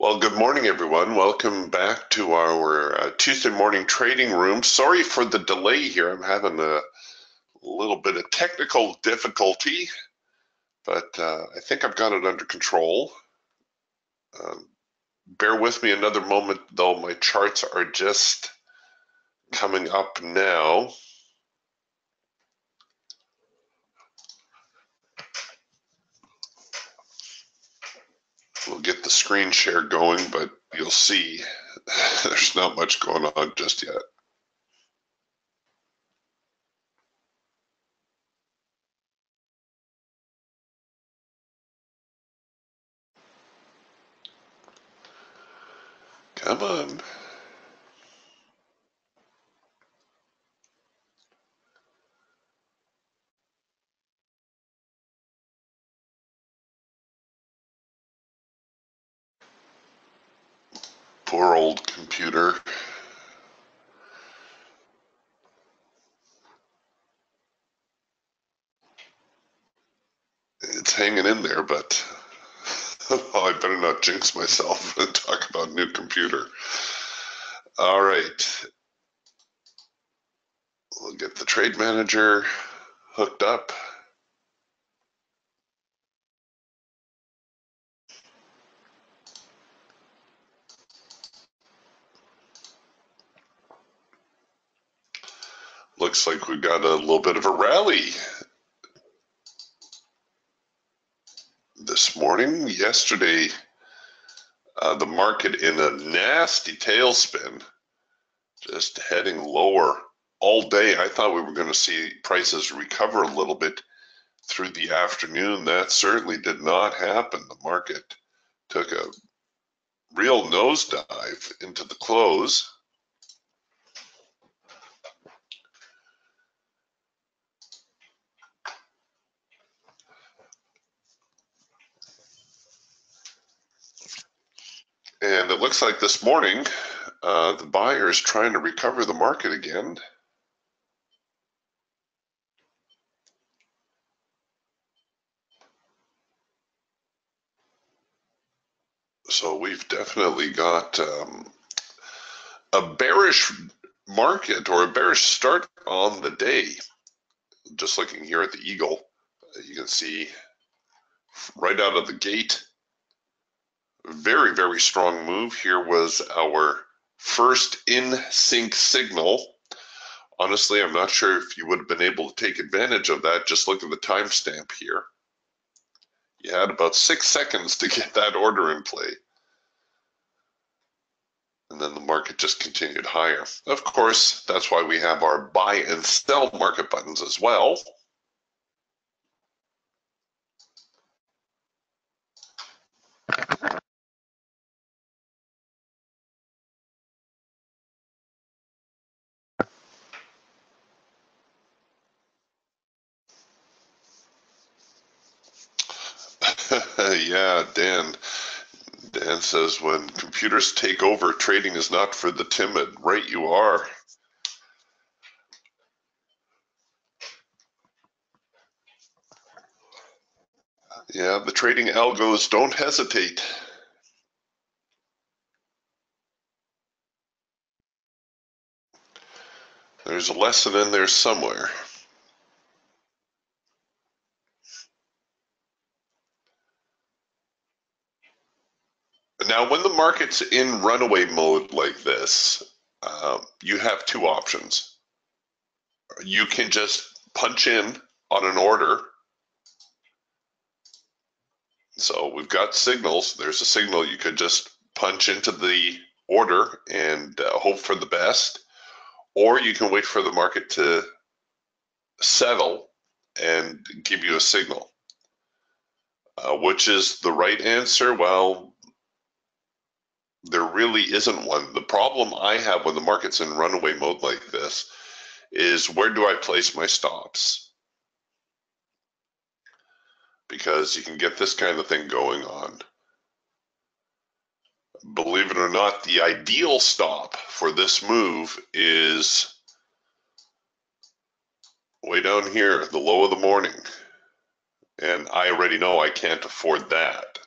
Well, good morning, everyone. Welcome back to our Tuesday morning trading room. Sorry for the delay here. I'm having a little bit of technical difficulty, but I think I've got it under control. Bear with me another moment, though. My charts are just coming up now. We'll get the screen share going, but you'll see there's not much going on just yet. Come on. Poor old computer. It's hanging in there, but oh, I better not jinx myself and talk about new computer. All right. We'll get the trade manager hooked up. Looks like we've got a little bit of a rally this morning. Yesterday, the market in a nasty tailspin, just heading lower all day. I thought we were going to see prices recover a little bit through the afternoon. That certainly did not happen. The market took a real nosedive into the close. And it looks like this morning, the buyer is trying to recover the market again. So we've definitely got a bearish market or a bearish start on the day. Just looking here at the Eagle, you can see right out of the gate, very, very strong move. Here was our first in sync signal. Honestly, I'm not sure if you would have been able to take advantage of that. Just look at the timestamp here. You had about 6 seconds to get that order in play. And then the market just continued higher. Of course, that's why we have our buy and sell market buttons as well. Yeah, Dan says when computers take over, trading is not for the timid. Right, you are. Yeah, the trading algos don't hesitate. There's a lesson in there somewhere. Now, when the market's in runaway mode like this, you have two options. You can just punch in on an order. So we've got signals. There's a signal you could just punch into the order and hope for the best, or you can wait for the market to settle and give you a signal. Which is the right answer? Well, there really isn't one. The problem I have when the market's in runaway mode like this is where do I place my stops? Because you can get this kind of thing going on. Believe it or not, the ideal stop for this move is way down here, the low of the morning. And I already know I can't afford that.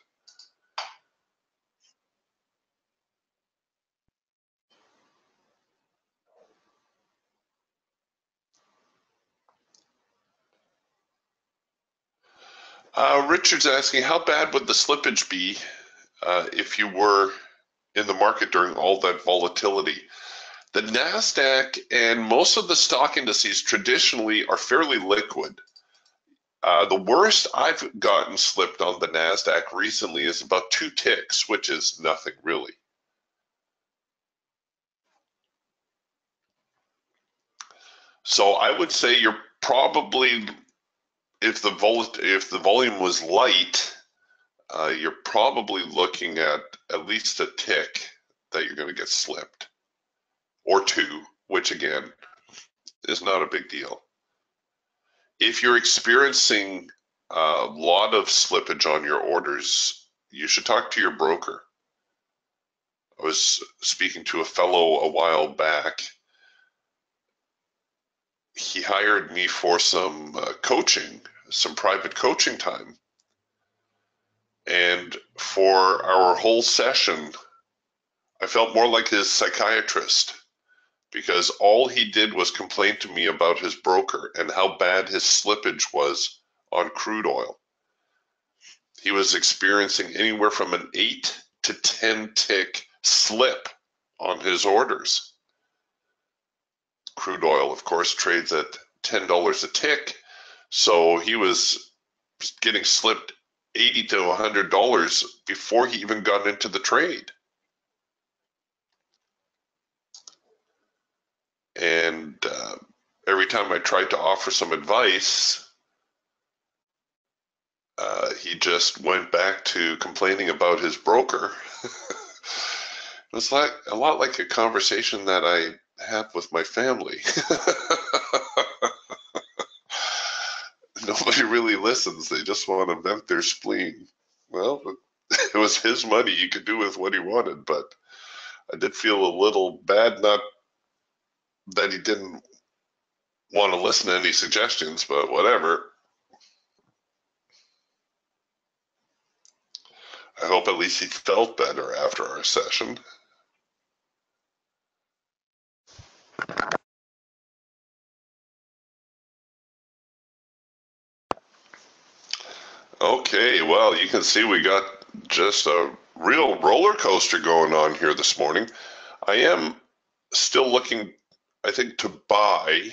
Richard's asking, how bad would the slippage be if you were in the market during all that volatility? The NASDAQ and most of the stock indices traditionally are fairly liquid. The worst I've gotten slipped on the NASDAQ recently is about 2 ticks, which is nothing really. So I would say you're probably, if the volume was light, you're probably looking at least a tick that you're going to get slipped, or 2, which again is not a big deal. If you're experiencing a lot of slippage on your orders, you should talk to your broker. I was speaking to a fellow a while back. He hired me for some coaching, some private coaching time. And for our whole session, I felt more like his psychiatrist, because all he did was complain to me about his broker and how bad his slippage was on crude oil. He was experiencing anywhere from an 8 to 10 tick slip on his orders. Crude oil, of course, trades at $10 a tick, so he was getting slipped $80 to $100 before he even got into the trade. And every time I tried to offer some advice, he just went back to complaining about his broker. It was like a lot like a conversation that I have with my family. Nobody really listens. They just want to vent their spleen. Well, it was his money. He could do with what he wanted, but I did feel a little bad, not that he didn't want to listen to any suggestions, but whatever. I hope at least he felt better after our session. Okay, well, you can see we got just a real roller coaster going on here this morning. I am still looking, I think, to buy.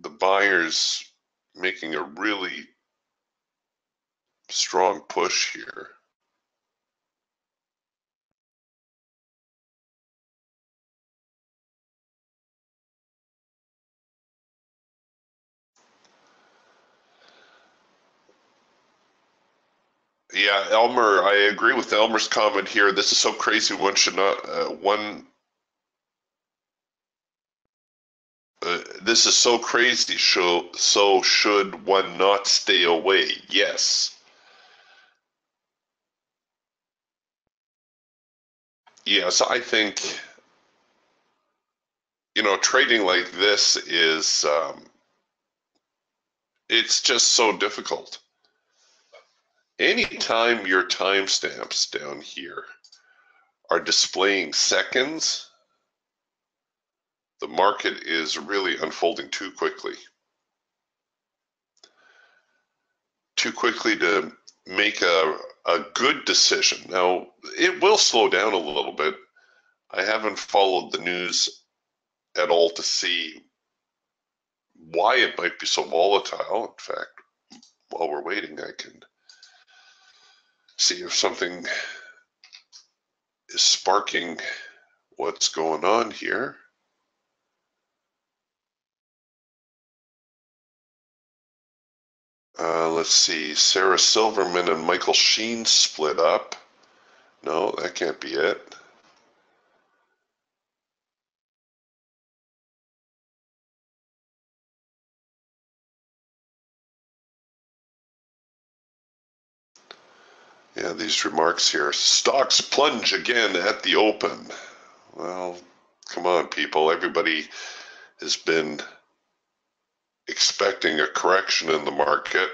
The buyers making a really strong push here. Yeah, Elmer, I agree with Elmer's comment here. This is so crazy. One should not, this is so crazy. So should one not stay away? Yes. Yes, I think, trading like this is, it's just so difficult. Anytime your timestamps down here are displaying seconds, the market is really unfolding too quickly. Too quickly to make a good decision. Now, it will slow down a little bit. I haven't followed the news at all to see why it might be so volatile. In fact, while we're waiting, I can see if something is sparking what's going on here. Let's see, Sarah Silverman and Michael Sheen split up. No, that can't be it. Yeah, these remarks here. Stocks plunge again at the open. Well, come on, people. Everybody has been expecting a correction in the market.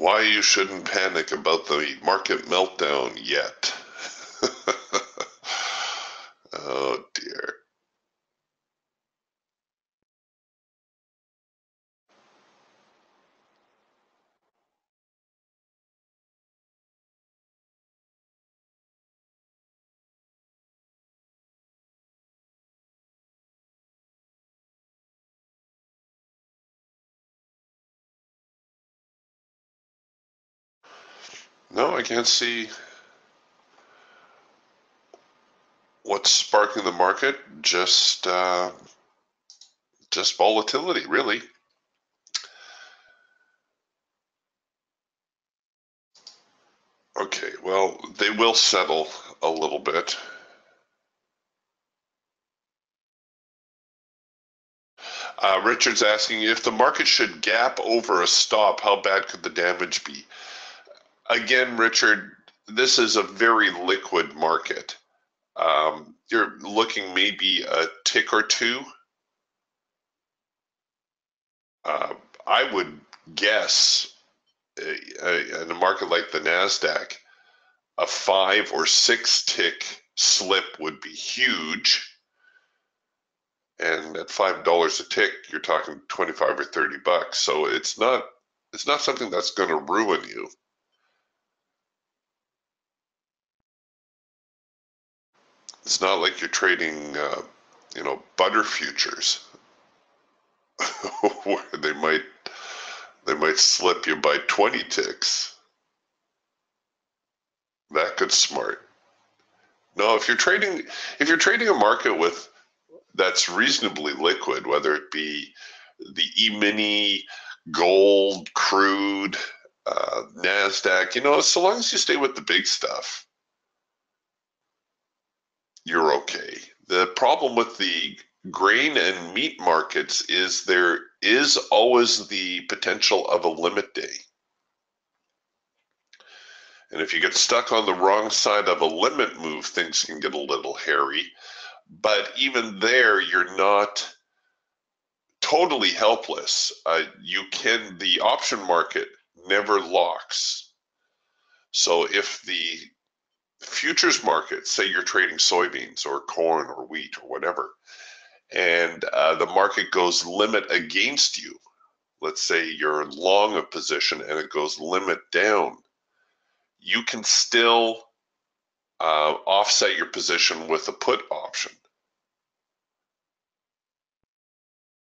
why you shouldn't panic about the market meltdown yet. Oh dear. No, I can't see what's sparking the market. Just volatility, really. Okay, well, they will settle a little bit. Richard's asking, if the market should gap over a stop, how bad could the damage be? Again, Richard, this is a very liquid market. You're looking maybe a tick or two. I would guess in a market like the NASDAQ, a 5 or 6 tick slip would be huge. And at $5 a tick, you're talking 25 or 30 bucks. So it's not something that's going to ruin you. It's not like you're trading, butter futures, where they might slip you by 20 ticks. That could smart. No, if you're trading a market that's reasonably liquid, whether it be the E-mini, gold, crude, NASDAQ, so long as you stay with the big stuff, you're okay. The problem with the grain and meat markets is there is always the potential of a limit day. And if you get stuck on the wrong side of a limit move, things can get a little hairy. But even there, you're not totally helpless. The option market never locks. So if the futures market, say you're trading soybeans or corn or wheat or whatever, and the market goes limit against you, let's say you're long a position and it goes limit down, you can still offset your position with a put option.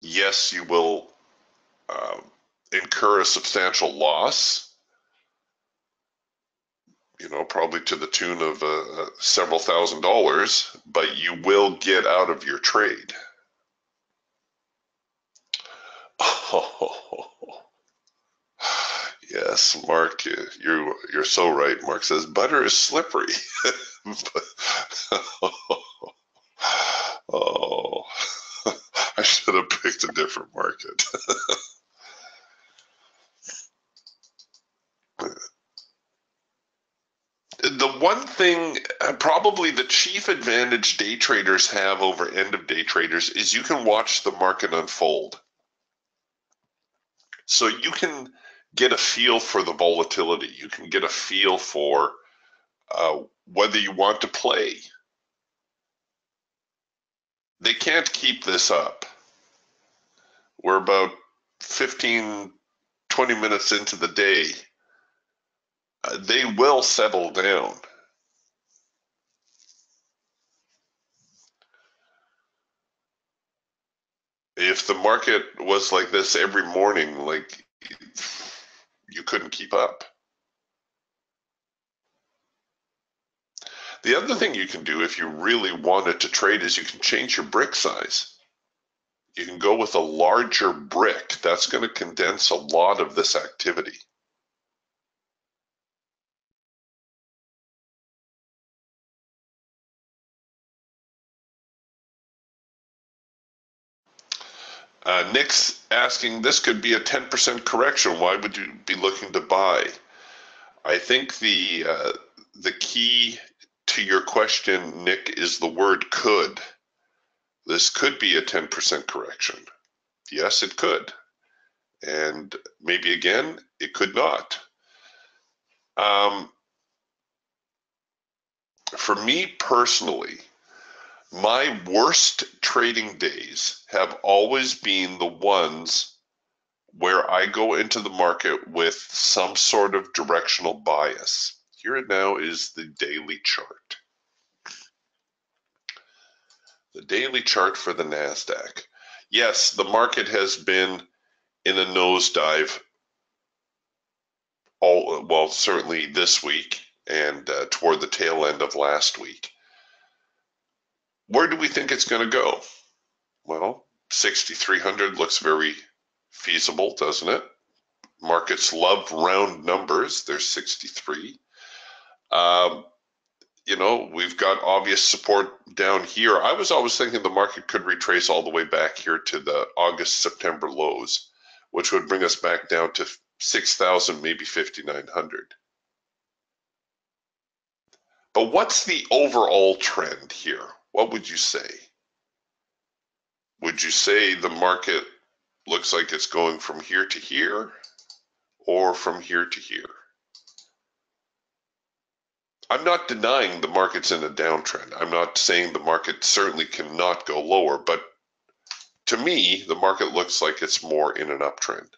Yes, you will incur a substantial loss, probably to the tune of several $1,000s, but you will get out of your trade. Oh, yes, Mark, you're so right. Mark says butter is slippery. Oh, I should have picked a different market. The one thing, probably the chief advantage day traders have over end of day traders is you can watch the market unfold. So you can get a feel for the volatility. You can get a feel for whether you want to play. They can't keep this up. We're about 15, 20 minutes into the day. They will settle down. If the market was like this every morning, you couldn't keep up. The other thing you can do if you really wanted to trade is you can change your brick size. You can go with a larger brick. That's going to condense a lot of this activity. Nick's asking, this could be a 10% correction. Why would you be looking to buy? I think the key to your question, Nick, is the word could. This could be a 10% correction. Yes, it could. And maybe again, it could not. For me personally, my worst trading days have always been the ones where I go into the market with some sort of directional bias. Here now is the daily chart. The daily chart for the NASDAQ. Yes, the market has been in a nosedive certainly this week and toward the tail end of last week. Where do we think it's going to go? Well, 6,300 looks very feasible, doesn't it? Markets love round numbers. There's 63. We've got obvious support down here. I was always thinking the market could retrace all the way back here to the August, September lows, which would bring us back down to 6,000, maybe 5,900. But what's the overall trend here? What would you say? Would you say the market looks like it's going from here to here or from here to here? I'm not denying the market's in a downtrend. I'm not saying the market certainly cannot go lower, but to me, the market looks like it's more in an uptrend.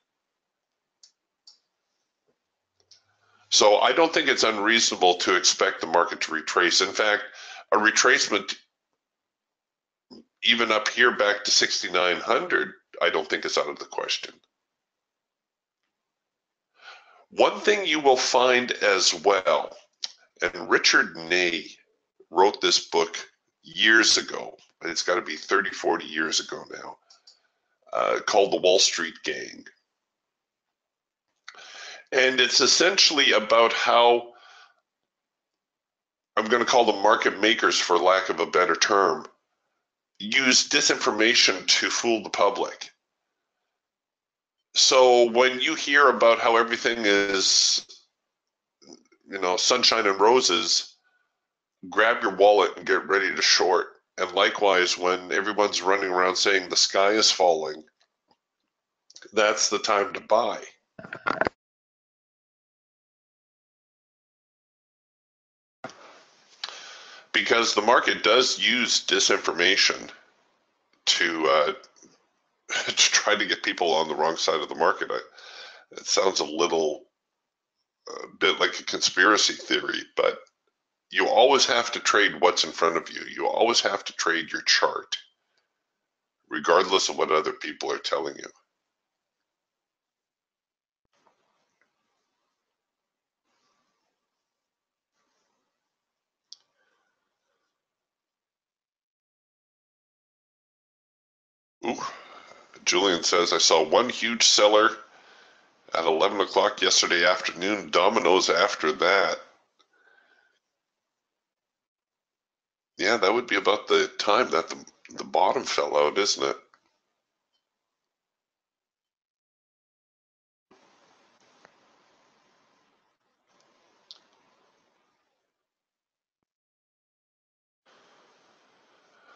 So I don't think it's unreasonable to expect the market to retrace. In fact, a retracement even up here back to 6,900, I don't think is out of the question. One thing you will find as well, and Richard Ney wrote this book years ago, it's got to be 30, 40 years ago now, called The Wall Street Gang. And it's essentially about how, I'm going to call them market makers for lack of a better term, use disinformation to fool the public. So when you hear about how everything is, sunshine and roses, grab your wallet and get ready to short. And likewise, when everyone's running around saying the sky is falling, that's the time to buy. Because the market does use disinformation to try to get people on the wrong side of the market. It sounds a bit like a conspiracy theory, but you always have to trade what's in front of you. You always have to trade your chart, regardless of what other people are telling you. Ooh, Julian says, I saw one huge seller at 11 o'clock yesterday afternoon, dominoes after that. Yeah, that would be about the time that the bottom fell out, isn't it?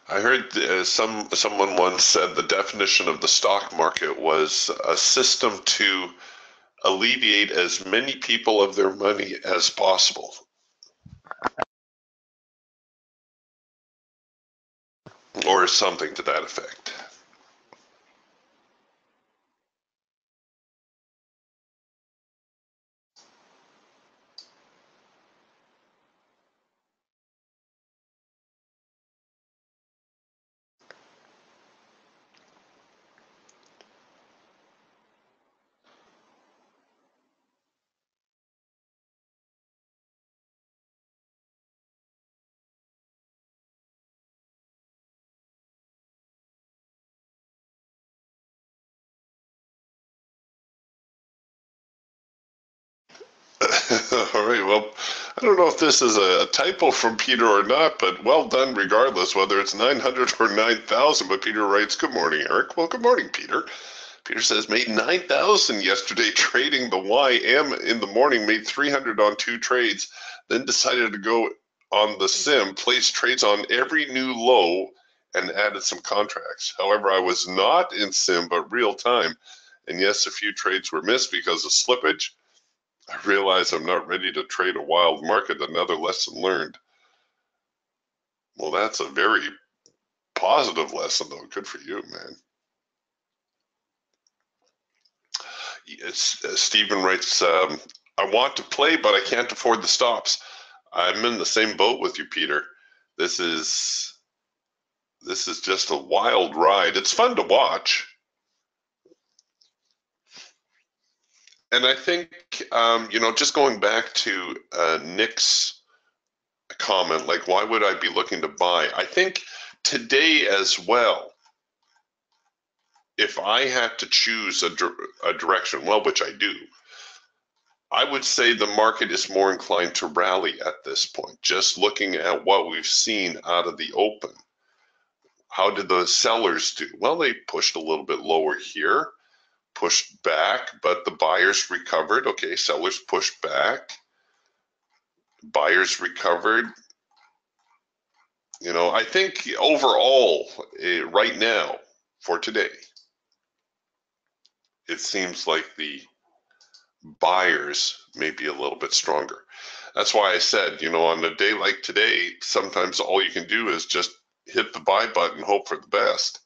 I heard someone once said the definition of the stock market was a system to alleviate as many people of their money as possible. Or something to that effect. All right, well, I don't know if this is a typo from Peter or not, but well done regardless, whether it's 900 or 9,000. But Peter writes, good morning, Eric. Well, good morning, Peter. Peter says, made 9,000 yesterday trading the YM in the morning, made 300 on 2 trades, then decided to go on the sim, placed trades on every new low, and added some contracts. However, I was not in sim, but real time. And yes, a few trades were missed because of slippage. I realize I'm not ready to trade a wild market. Another lesson learned. Well, that's a very positive lesson, though. Good for you, man. Stephen writes, I want to play, but I can't afford the stops. I'm in the same boat with you, Peter. This is just a wild ride. It's fun to watch. And I think, just going back to Nick's comment, like, why would I be looking to buy? I think today as well, if I had to choose a direction, well, which I do, I would say the market is more inclined to rally at this point. Just looking at what we've seen out of the open. How did the sellers do? Well, they pushed a little bit lower here, pushed back, but the buyers recovered. Okay, sellers pushed back, buyers recovered. I think overall, right now, for today, it seems like the buyers may be a little bit stronger. That's why I said, on a day like today, sometimes all you can do is just hit the buy button, hope for the best.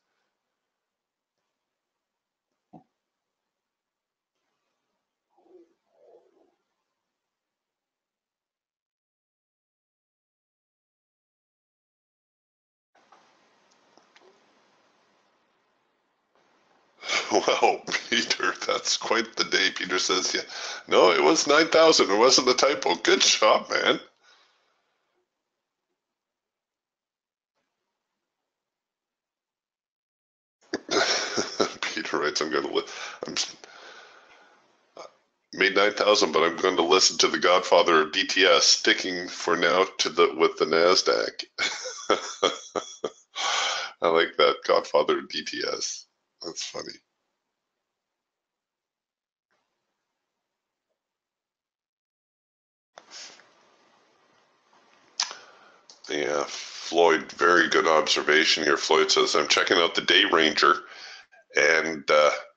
Well, Peter, that's quite the day. Peter says, yeah, no, it was 9,000. It wasn't a typo. Good job, man. Peter writes, I'm made 9,000, but I'm going to listen to the Godfather of DTS, sticking for now with the NASDAQ. I like that, Godfather of DTS. That's funny. Yeah, Floyd, very good observation here. Floyd says, I'm checking out the Day Ranger, and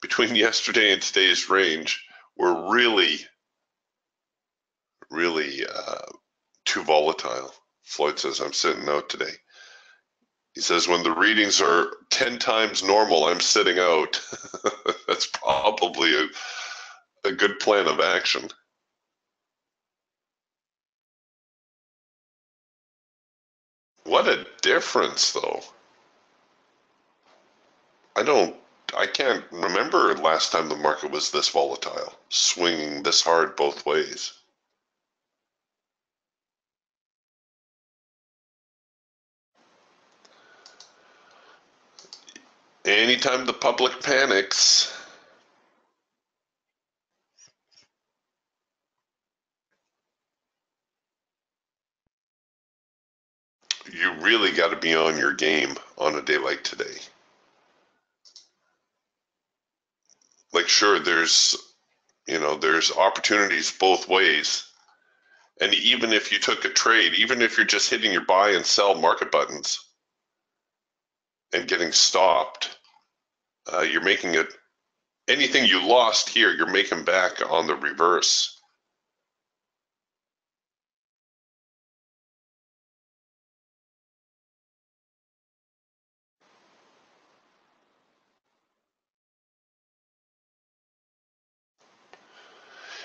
between yesterday and today's range, we're really, really too volatile. Floyd says, I'm sitting out today. He says, when the readings are 10 times normal, I'm sitting out. That's probably a good plan of action. What a difference, though. I can't remember last time the market was this volatile, swinging this hard both ways. Anytime the public panics, you really got to be on your game on a day like today. Like, sure, there's opportunities both ways. And even if you took a trade, even if you're just hitting your buy and sell market buttons and getting stopped, you're making it, anything you lost here, you're making back on the reverse.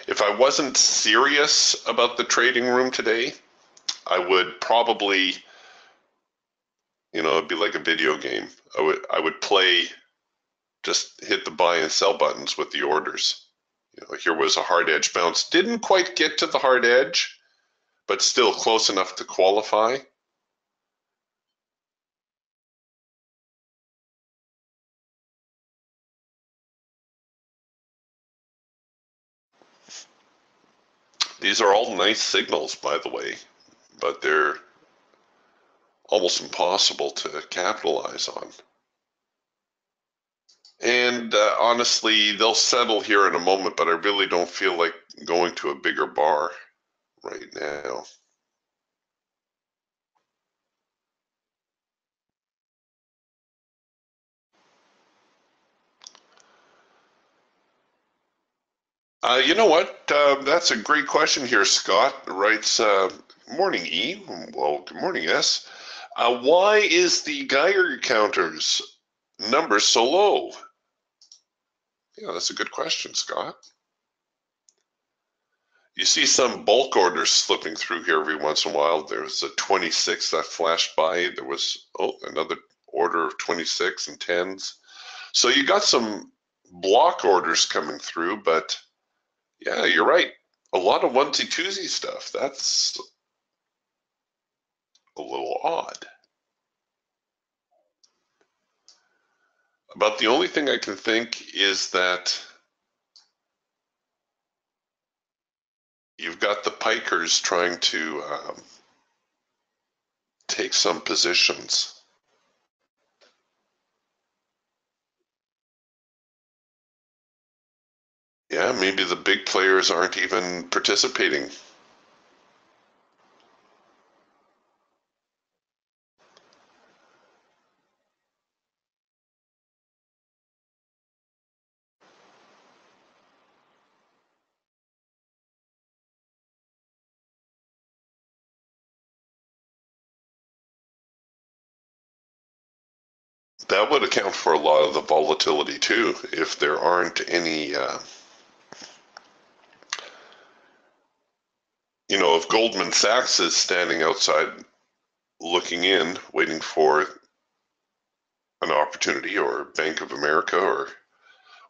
If I wasn't serious about the trading room today, I would probably, it'd be like a video game. I would play, just hit the buy and sell buttons with the orders. Here was a hard edge bounce. Didn't quite get to the hard edge, but still close enough to qualify. These are all nice signals, by the way, but they're almost impossible to capitalize on. And honestly, they'll settle here in a moment, but I really don't feel like going to a bigger bar right now. You know what? That's a great question here. Scott writes, morning, E. Well, good morning, S. Why is the Geiger counter's number so low? Yeah, that's a good question, Scott. You see some bulk orders slipping through here every once in a while. There's a 26 that flashed by. There was, another order of 26 and 10s. So you got some block orders coming through, but yeah, you're right. A lot of onesie-twosie stuff. That's a little odd. About the only thing I can think is that you've got the pikers trying to take some positions. Yeah, maybe the big players aren't even participating. That would account for a lot of the volatility too, if there aren't any, if Goldman Sachs is standing outside looking in, waiting for an opportunity, or Bank of America, or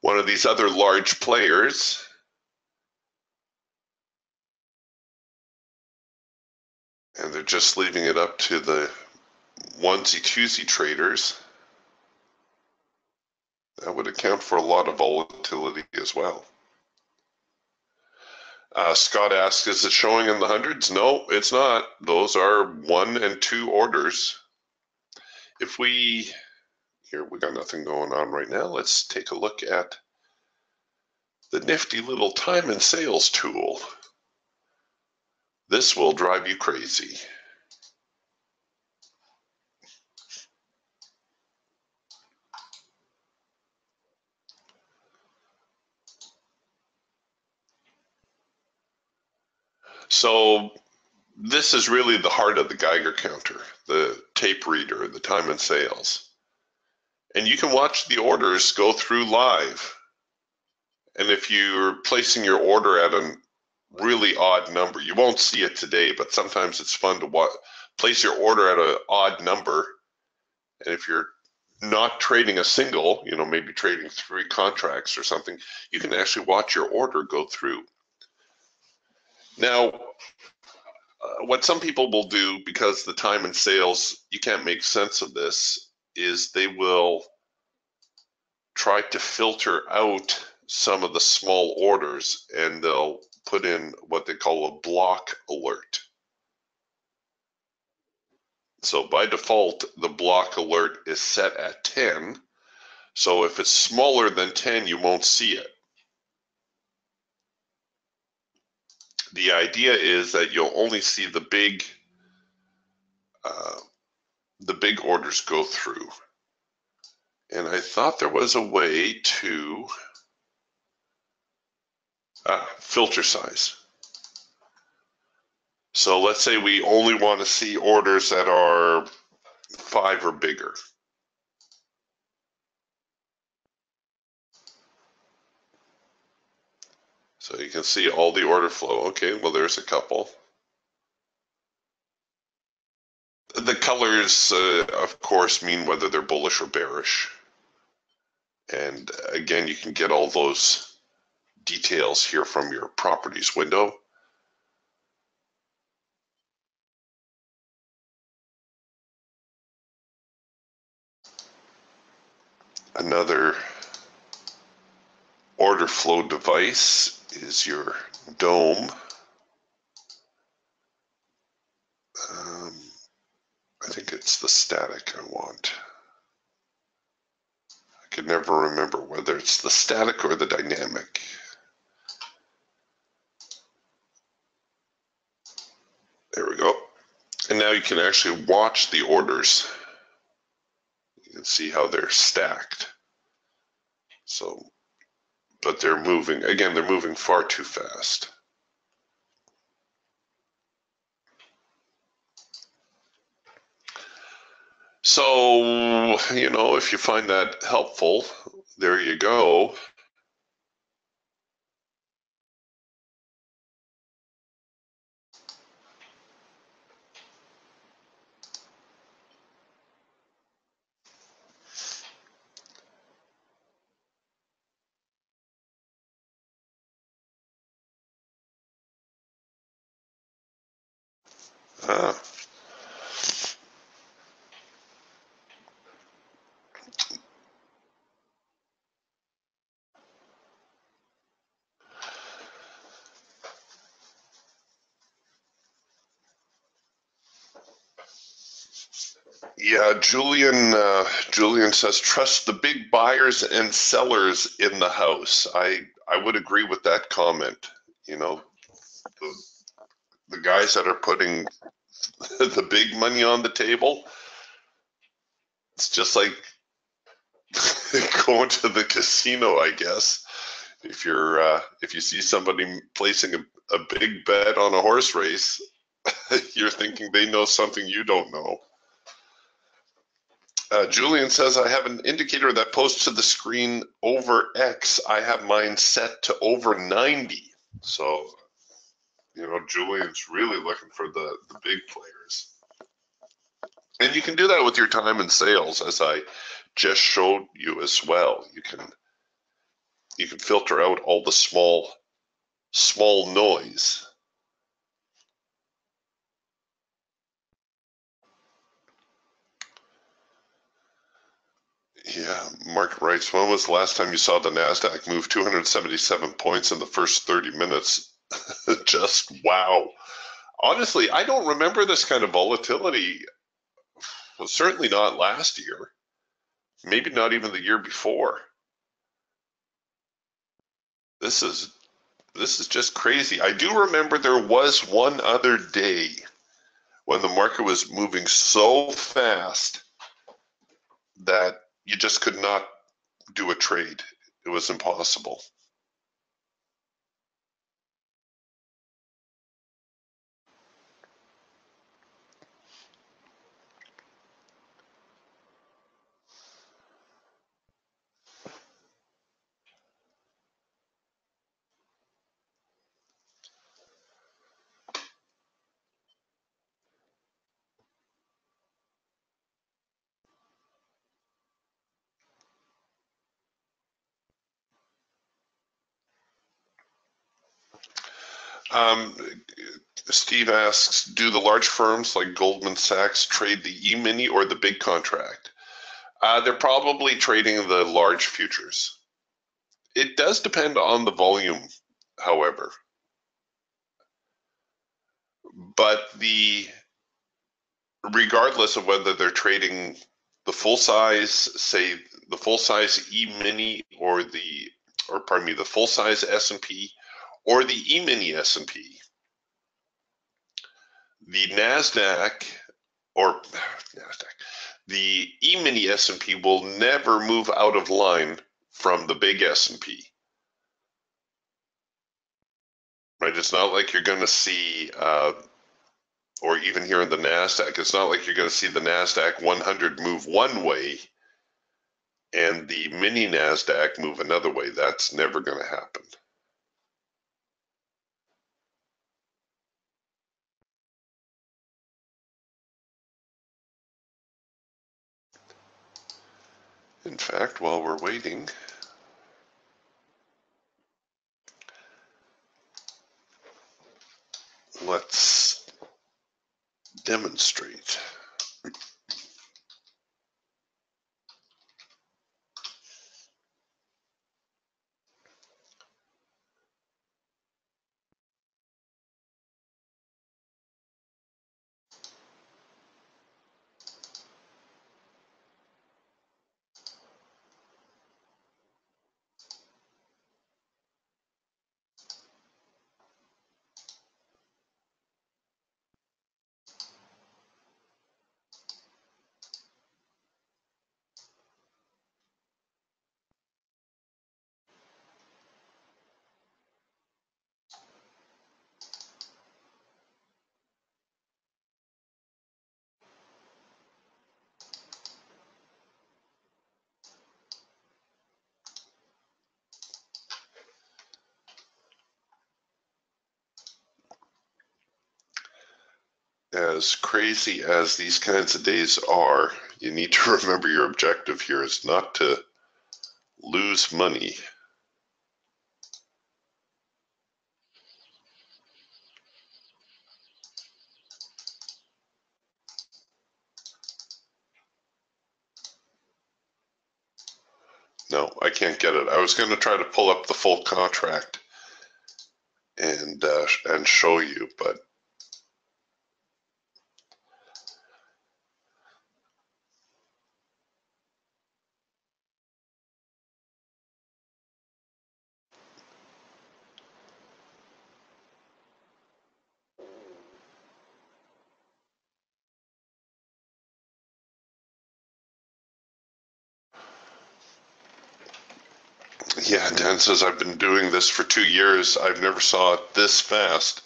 one of these other large players, and they're just leaving it up to the onesie-twosie traders, that would account for a lot of volatility as well. Scott asks, is it showing in the hundreds? No, it's not. Those are 1 and 2 orders. If we got nothing going on right now. Let's take a look at the nifty little time and sales tool. This will drive you crazy. So this is really the heart of the Geiger counter, the tape reader, the time and sales. And you can watch the orders go through live. And if you're placing your order at a really odd number, you won't see it today, but sometimes it's fun to place your order at an odd number. And if you're not trading a single, maybe trading 3 contracts or something, you can actually watch your order go through. Now, what some people will do, because the time and sales, you can't make sense of this, is they will try to filter out some of the small orders, and they'll put in what they call a block alert. So by default, the block alert is set at 10. So if it's smaller than 10, you won't see it. The idea is that you'll only see the big orders go through. And I thought there was a way to filter size. So let's say we only want to see orders that are 5 or bigger. So you can see all the order flow. Okay, well, there's a couple. The colors, of course, mean whether they're bullish or bearish. And again, you can get all those details here from your properties window. Another order flow device is your dome. I think it's the static I want. I can never remember whether it's the static or the dynamic. There we go. And now you can actually watch the orders. You can see how they're stacked. So but they're moving, again, they're moving far too fast. So, you know, if you find that helpful, there you go. Ah. Yeah, Julian says trust the big buyers and sellers in the house. I would agree with that comment. You know, the guys that are putting the big money on the table, it's just like going to the casino, I guess. If you see somebody placing a big bet on a horse race, you're thinking they know something you don't know. Julian says, I have an indicator that posts to the screen over X. I have mine set to over 90. So, you know, Julian's really looking for the big players. And you can do that with your time and sales, as I just showed you as well. You can filter out all the small noise. Yeah, Mark writes, when was the last time you saw the NASDAQ move 277 points in the first 30 minutes? Just wow. Honestly, I don't remember this kind of volatility. Well, certainly not last year. Maybe not even the year before. This is just crazy. I do remember there was one other day when the market was moving so fast that you just could not do a trade. It was impossible. Um, Steve asks, do the large firms like Goldman Sachs trade the E-mini or the big contract? They're probably trading the large futures. It does depend on the volume, however. But regardless of whether they're trading the full size, say the full size E-mini or the full size S&P or the E-mini S&P, the NASDAQ or the E-mini S&P will never move out of line from the big S&P. Right? It's not like you're going to see, or even here in the NASDAQ, it's not like you're going to see the NASDAQ 100 move one way and the mini NASDAQ move another way. That's never going to happen. In fact, while we're waiting, let's demonstrate. As crazy as these kinds of days are, you need to remember your objective here is not to lose money. No, I can't get it. I was going to try to pull up the full contract and show you, but yeah, Dan says I've been doing this for 2 years. I've never saw it this fast.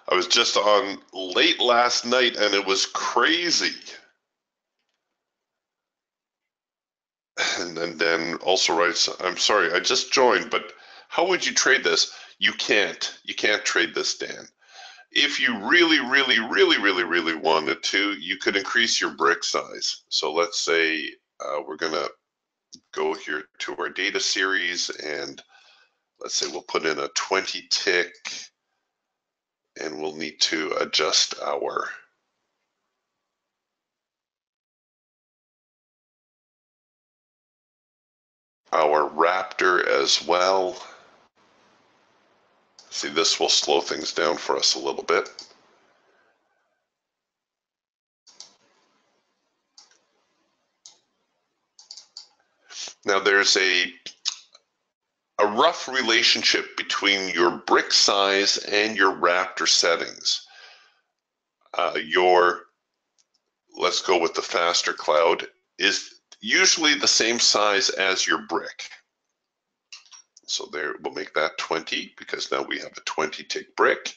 I was just on late last night and it was crazy. And then Dan also writes, I'm sorry, I just joined, but how would you trade this? You can't. You can't trade this, Dan. If you really, really, really, really, really wanted to, you could increase your brick size. So let's say we're going to go here to our data series, and let's say we'll put in a 20 tick, and we'll need to adjust our Raptor as well. See, this will slow things down for us a little bit. Now there's a rough relationship between your brick size and your Raptor settings. Let's go with the faster cloud, is usually the same size as your brick. So there, we'll make that 20 because now we have a 20 tick brick.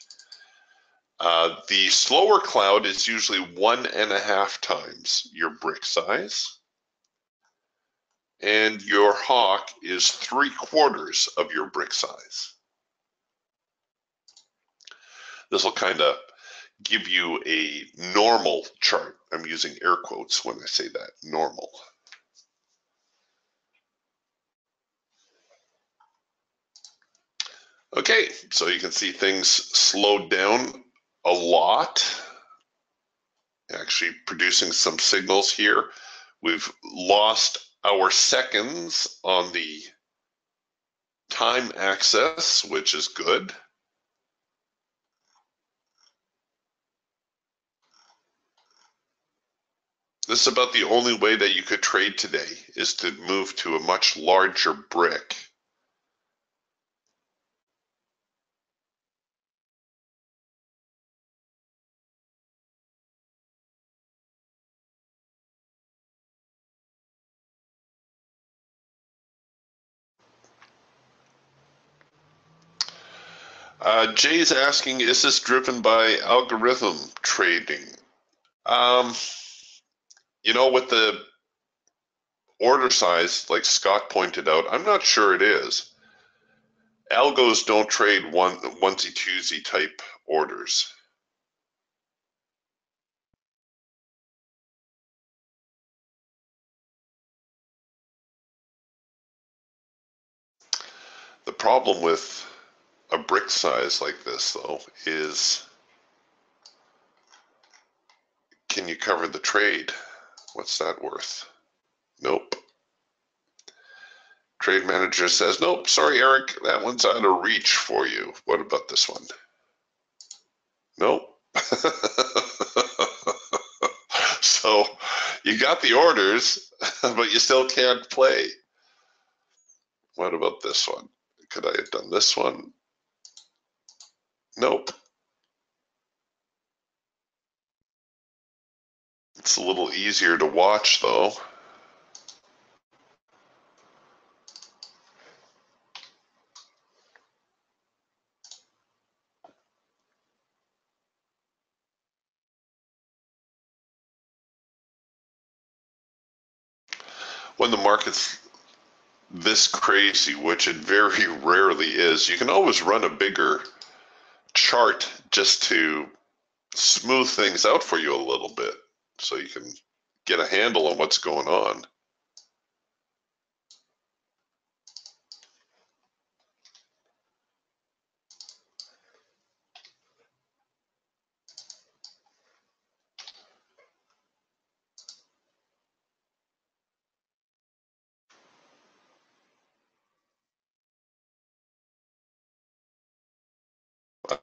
The slower cloud is usually 1.5 times your brick size. And your hawk is 3/4 of your brick size. This will kind of give you a normal chart. I'm using air quotes when I say that, normal. Okay, so you can see things slowed down a lot. Actually producing some signals here. We've lost our seconds on the time axis, which is good. This is about the only way that you could trade today, is to move to a much larger brick. Jay's asking, is this driven by algorithm trading? With the order size, like Scott pointed out, I'm not sure it is. Algos don't trade onesie-twosie type orders. The problem with a brick size like this, though, is can you cover the trade? What's that worth? Nope. Trade manager says, nope, sorry, Eric, that one's out of reach for you. What about this one? Nope. So you got the orders, but you still can't play. What about this one? Could I have done this one? Nope. It's a little easier to watch, though. When the market's this crazy, which it very rarely is, you can always run a bigger chart just to smooth things out for you a little bit so you can get a handle on what's going on.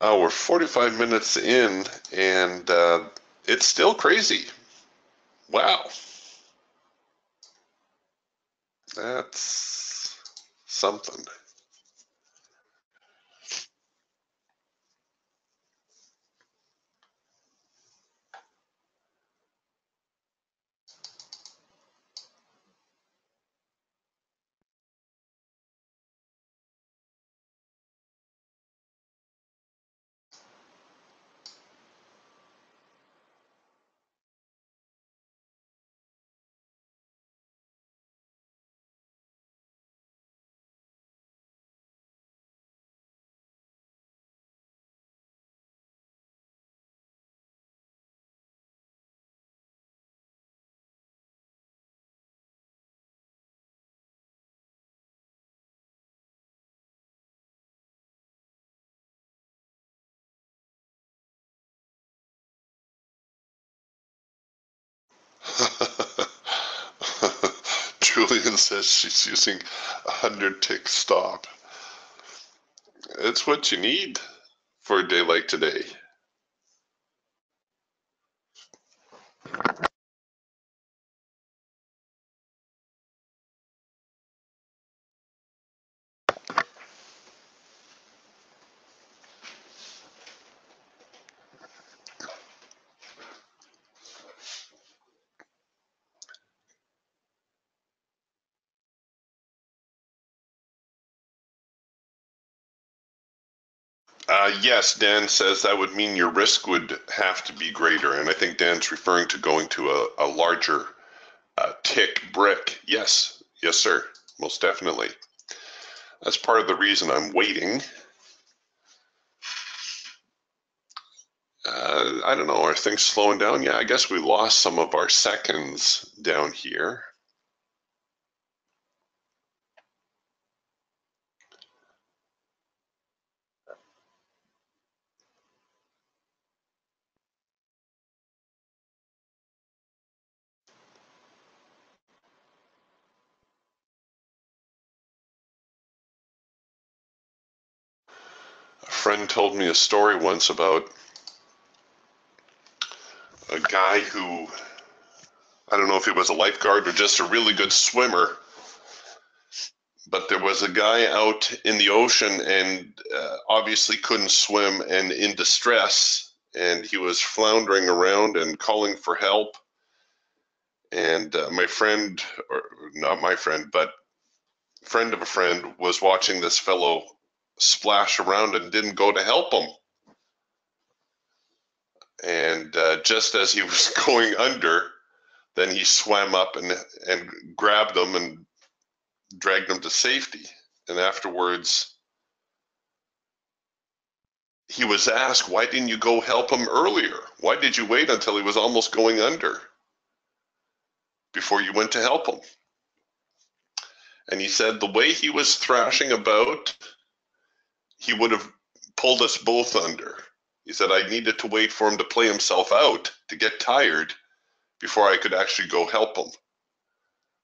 We're 45 minutes in, and it's still crazy. Wow. That's something. Julian says she's using 100-tick stop. It's what you need for a day like today. Yes, Dan says that would mean your risk would have to be greater, and I think Dan's referring to going to a larger tick brick. Yes, yes, sir, most definitely. That's part of the reason I'm waiting. I don't know, are things slowing down? Yeah, I guess we lost some of our seconds down here. A friend told me a story once about a guy who, I don't know if he was a lifeguard or just a really good swimmer, but there was a guy out in the ocean and obviously couldn't swim and in distress, and he was floundering around and calling for help. And my friend, or not my friend, but friend of a friend, was watching this fellow splash around and didn't go to help him. And just as he was going under, then he swam up and grabbed him and dragged him to safety. And afterwards, he was asked, why didn't you go help him earlier? Why did you wait until he was almost going under before you went to help him? And he said the way he was thrashing about, he would have pulled us both under. He said, I needed to wait for him to play himself out, to get tired, before I could actually go help him.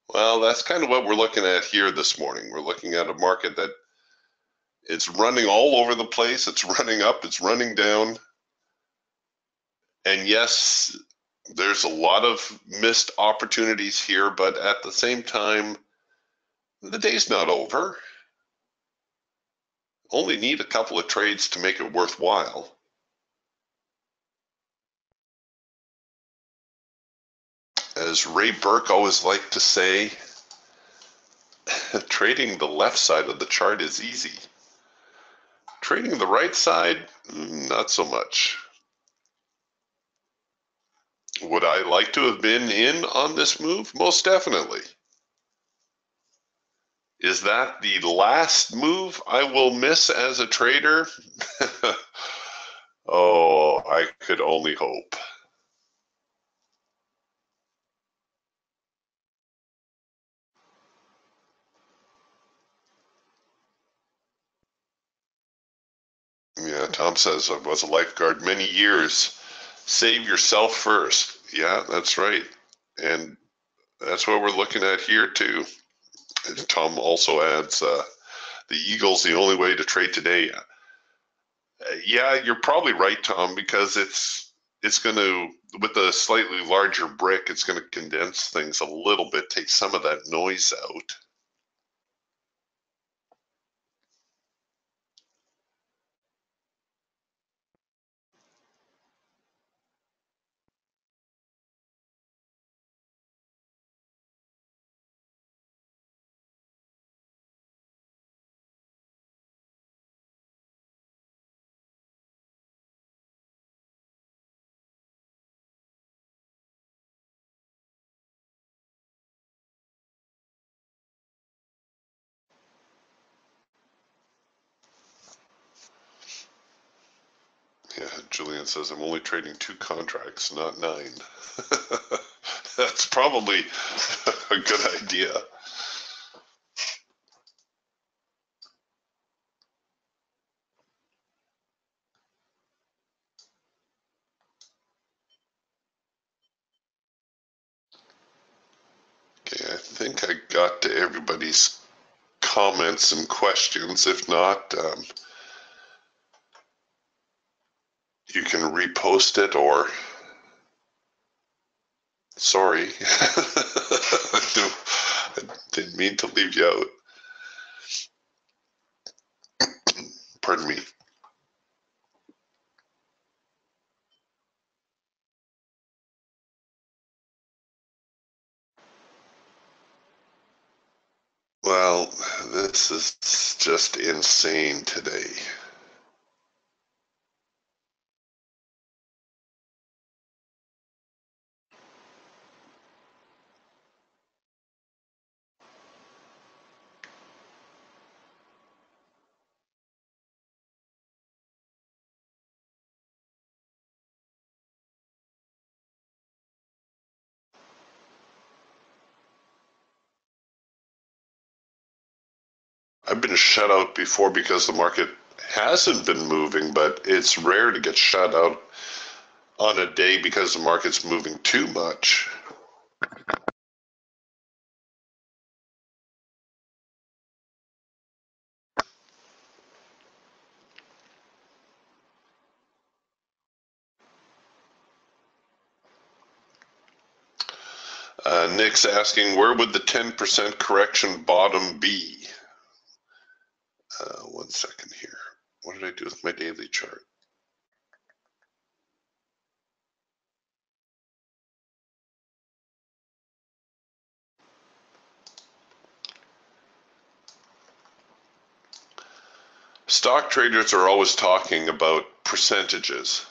Well, that's kind of what we're looking at here this morning. We're looking at a market that it's running all over the place. It's running up, it's running down. And yes, there's a lot of missed opportunities here, but at the same time, the day's not over. Only need a couple of trades to make it worthwhile. As Ray Burke always liked to say, trading the left side of the chart is easy. Trading the right side, not so much. Would I like to have been in on this move? Most definitely. Is that the last move I will miss as a trader? Oh, I could only hope. Yeah, Tom says I was a lifeguard many years. Save yourself first. Yeah, that's right. And that's what we're looking at here too. And Tom also adds, the Eagle's the only way to trade today. Yeah, you're probably right, Tom, because it's going to, with a slightly larger brick, it's going to condense things a little bit, take some of that noise out. Yeah, Julian says I'm only trading 2 contracts, not 9. That's probably a good idea. Okay, I think I got to everybody's comments and questions. If not, you can repost it, or sorry, I didn't mean to leave you out. Pardon me. Well, this is just insane today. I've been shut out before because the market hasn't been moving, but it's rare to get shut out on a day because the market's moving too much. Nick's asking, where would the 10% correction bottom be? 1 second here. What did I do with my daily chart? Stock traders are always talking about percentages,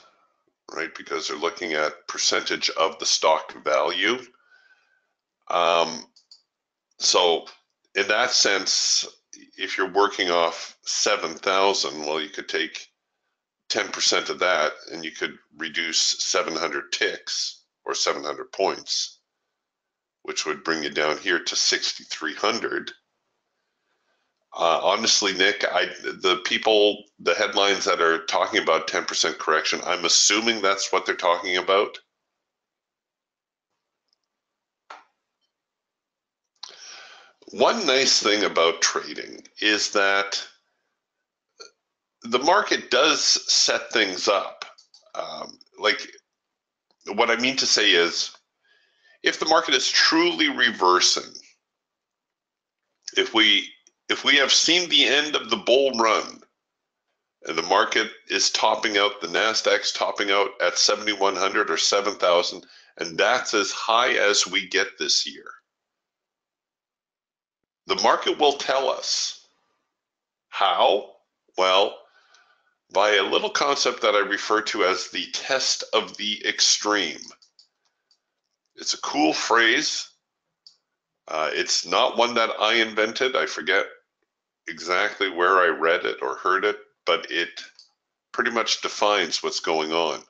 right? Because they're looking at percentage of the stock value. So in that sense, if you're working off 7,000, well, you could take 10% of that and you could reduce 700 ticks or 700 points, which would bring you down here to 6,300. Honestly, Nick, the headlines that are talking about 10% correction, I'm assuming that's what they're talking about. One nice thing about trading is that the market does set things up. Like, what I mean to say is, if the market is truly reversing, if we have seen the end of the bull run and the market is topping out, the Nasdaq's topping out at 7,100 or 7,000, and that's as high as we get this year, the market will tell us. How? Well, by a little concept that I refer to as the test of the extreme. It's a cool phrase. It's not one that I invented. I forget exactly where I read it or heard it, but it pretty much defines what's going on.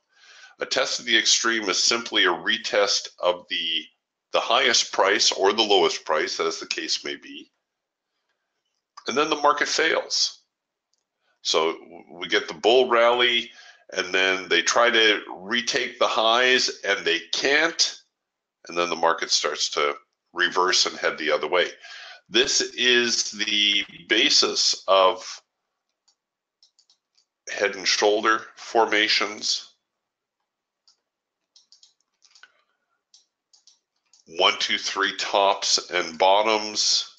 A test of the extreme is simply a retest of the highest price or the lowest price, as the case may be, and then the market fails. So we get the bull rally, and then they try to retake the highs, and they can't, and then the market starts to reverse and head the other way. This is the basis of head and shoulder formations. 1, 2, 3 tops and bottoms.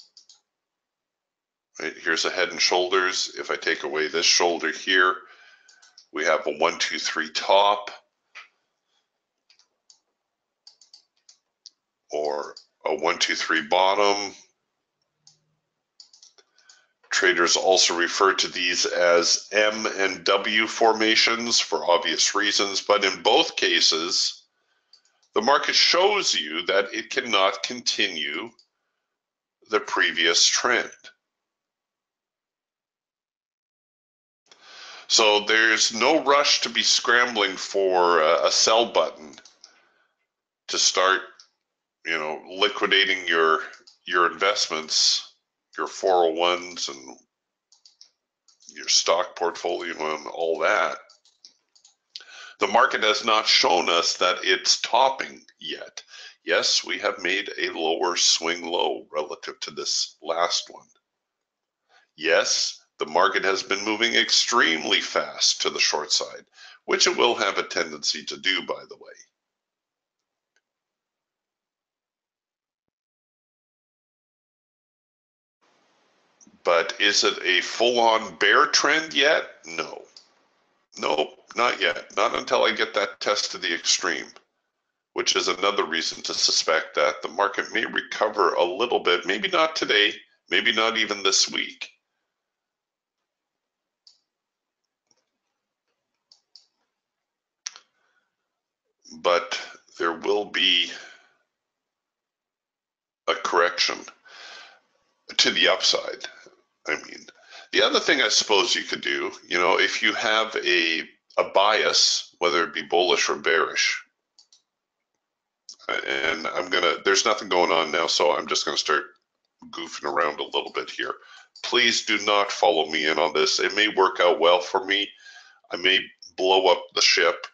Right, here's a head and shoulders. If I take away this shoulder here, we have a 1, 2, 3 top, or a 1, 2, 3 bottom. Traders also refer to these as M and W formations for obvious reasons, but in both cases, the market shows you that it cannot continue the previous trend. So there's no rush to be scrambling for a sell button to start, liquidating your investments, your 401s and your stock portfolio and all that. The market has not shown us that it's topping yet. Yes, we have made a lower swing low relative to this last one. Yes, the market has been moving extremely fast to the short side, which it will have a tendency to do, by the way. But is it a full-on bear trend yet? No. Nope, not yet. Not until I get that test to the extreme, which is another reason to suspect that the market may recover a little bit, maybe not today, maybe not even this week. But there will be a correction to the upside. I mean, the other thing I suppose you could do, if you have a bias, whether it be bullish or bearish, and there's nothing going on now, so I'm just gonna start goofing around a little bit here. Please do not follow me in on this. It may work out well for me. I may blow up the ship.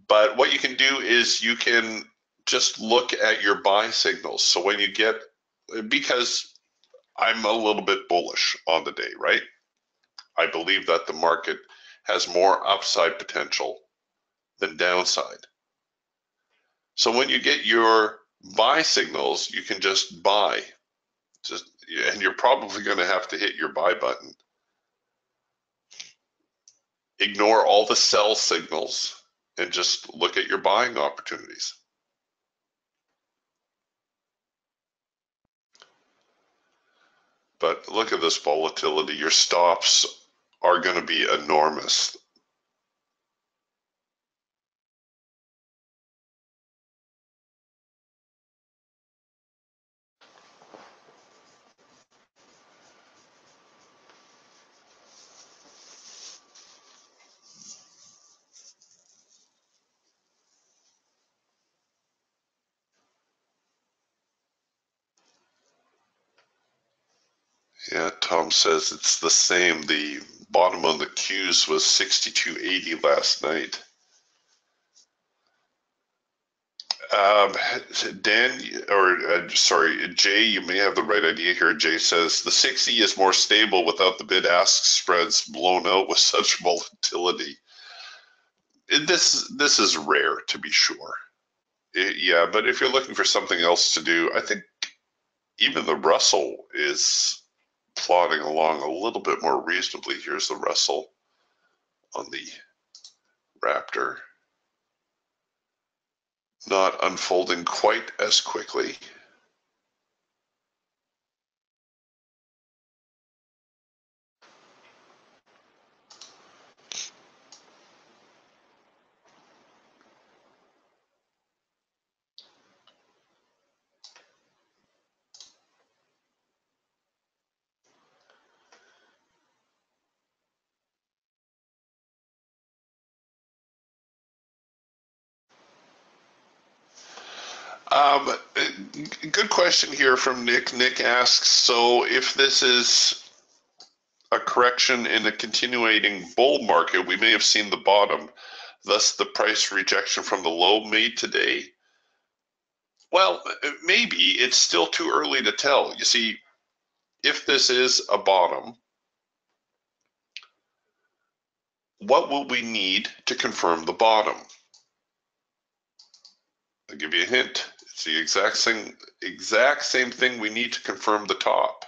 But what you can do is you can just look at your buy signals. So when you get, because I'm a little bit bullish on the day, right? I believe that the market has more upside potential than downside. So when you get your buy signals, you can just buy. And you're probably going to have to hit your buy button. Ignore all the sell signals and just look at your buying opportunities. But look at this volatility. Your stops are going to be enormous. Yeah, Tom says it's the same. The bottom on the Qs was 62.80 last night. Dan, Jay, you may have the right idea here. Jay says the 60 is more stable without the bid-ask spreads blown out with such volatility. This is rare, to be sure. Yeah, but if you're looking for something else to do, I think even the Russell is plodding along a little bit more reasonably. Here's the Russell on the Raptor. Not unfolding quite as quickly. Um, Good question here from Nick. Nick asks, so if this is a correction in a continuing bull market, we may have seen the bottom, thus the price rejection from the low made today. Well, maybe it's still too early to tell. You see, if this is a bottom, what will we need to confirm the bottom? I'll give you a hint. It's the exact same thing we need to confirm the top.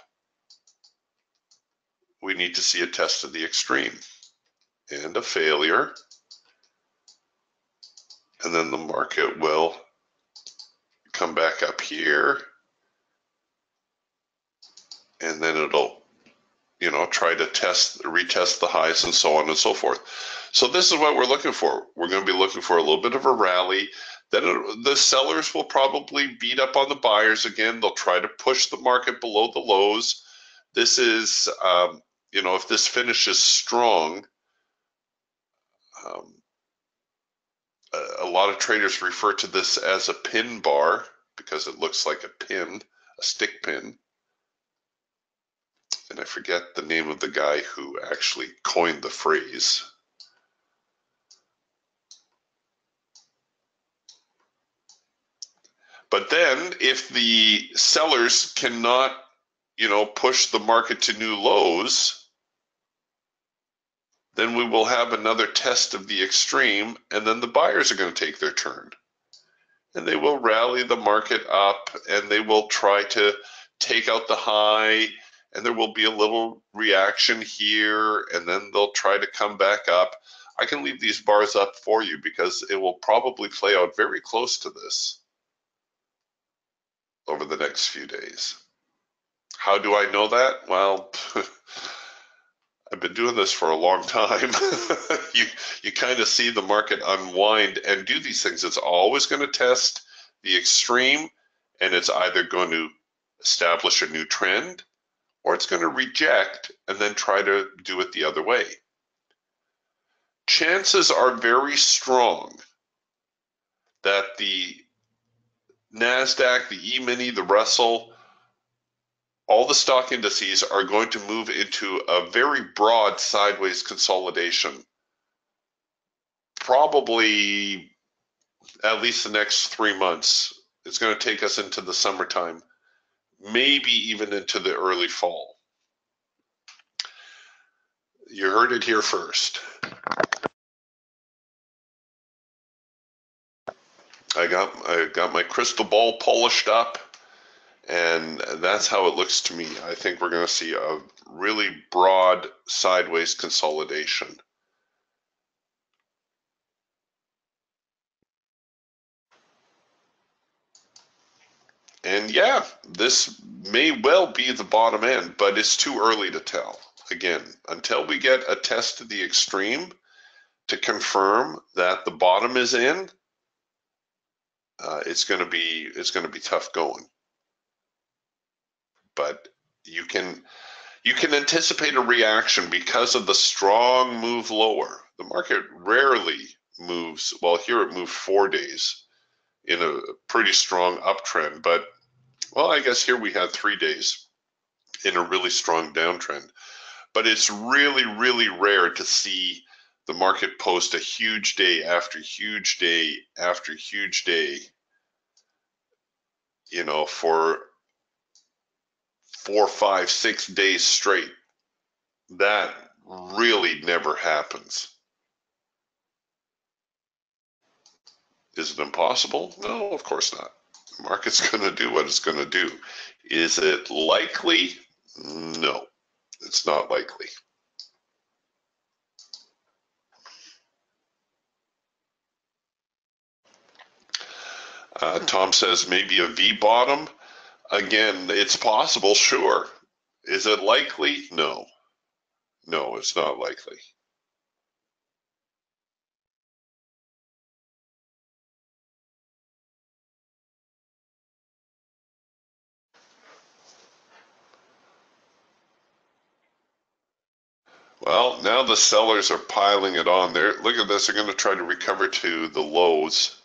We need to see a test of the extreme and a failure, and then the market will come back up here, and then it'll, try to retest the highs and so on and so forth. So this is what we're looking for. We're going to be looking for a little bit of a rally. Then the sellers will probably beat up on the buyers again. They'll try to push the market below the lows. This is, if this finishes strong, a lot of traders refer to this as a pin bar because it looks like a pin, a stick pin. And I forget the name of the guy who actually coined the phrase. But then if the sellers cannot, push the market to new lows, then we will have another test of the extreme, and then the buyers are going to take their turn. And they will rally the market up, and they will try to take out the high, and there will be a little reaction here, and then they'll try to come back up. I can leave these bars up for you because it will probably play out very close to this over the next few days. How do I know that? Well, I've been doing this for a long time. you kind of see the market unwind and do these things. It's always going to test the extreme, and it's either going to establish a new trend, or it's going to reject and then try to do it the other way. Chances are very strong that the NASDAQ, the E-mini, the Russell, all the stock indices are going to move into a very broad sideways consolidation. Probably at least the next 3 months. It's going to take us into the summertime, maybe even into the early fall. You heard it here first. I got my crystal ball polished up, and that's how it looks to me. I think we're going to see a really broad sideways consolidation. And yeah, this may well be the bottom end, but it's too early to tell. Again, until we get a test of the extreme to confirm that the bottom is in, it's going to be tough going. But you can anticipate a reaction because of the strong move lower. The market rarely moves. Well, here it moved 4 days in a pretty strong uptrend, but well, I guess here we had 3 days in a really strong downtrend. But it's really, really rare to see the market post a huge day after huge day after huge day, for 4, 5, 6 days straight. That really never happens. Is it impossible? No, of course not. The market's going to do what it's going to do. Is it likely? No, it's not likely. Tom says maybe a V bottom. Again, it's possible, sure. Is it likely? No. No, it's not likely. Well, now the sellers are piling it on there. Look at this. They're going to try to recover to the lows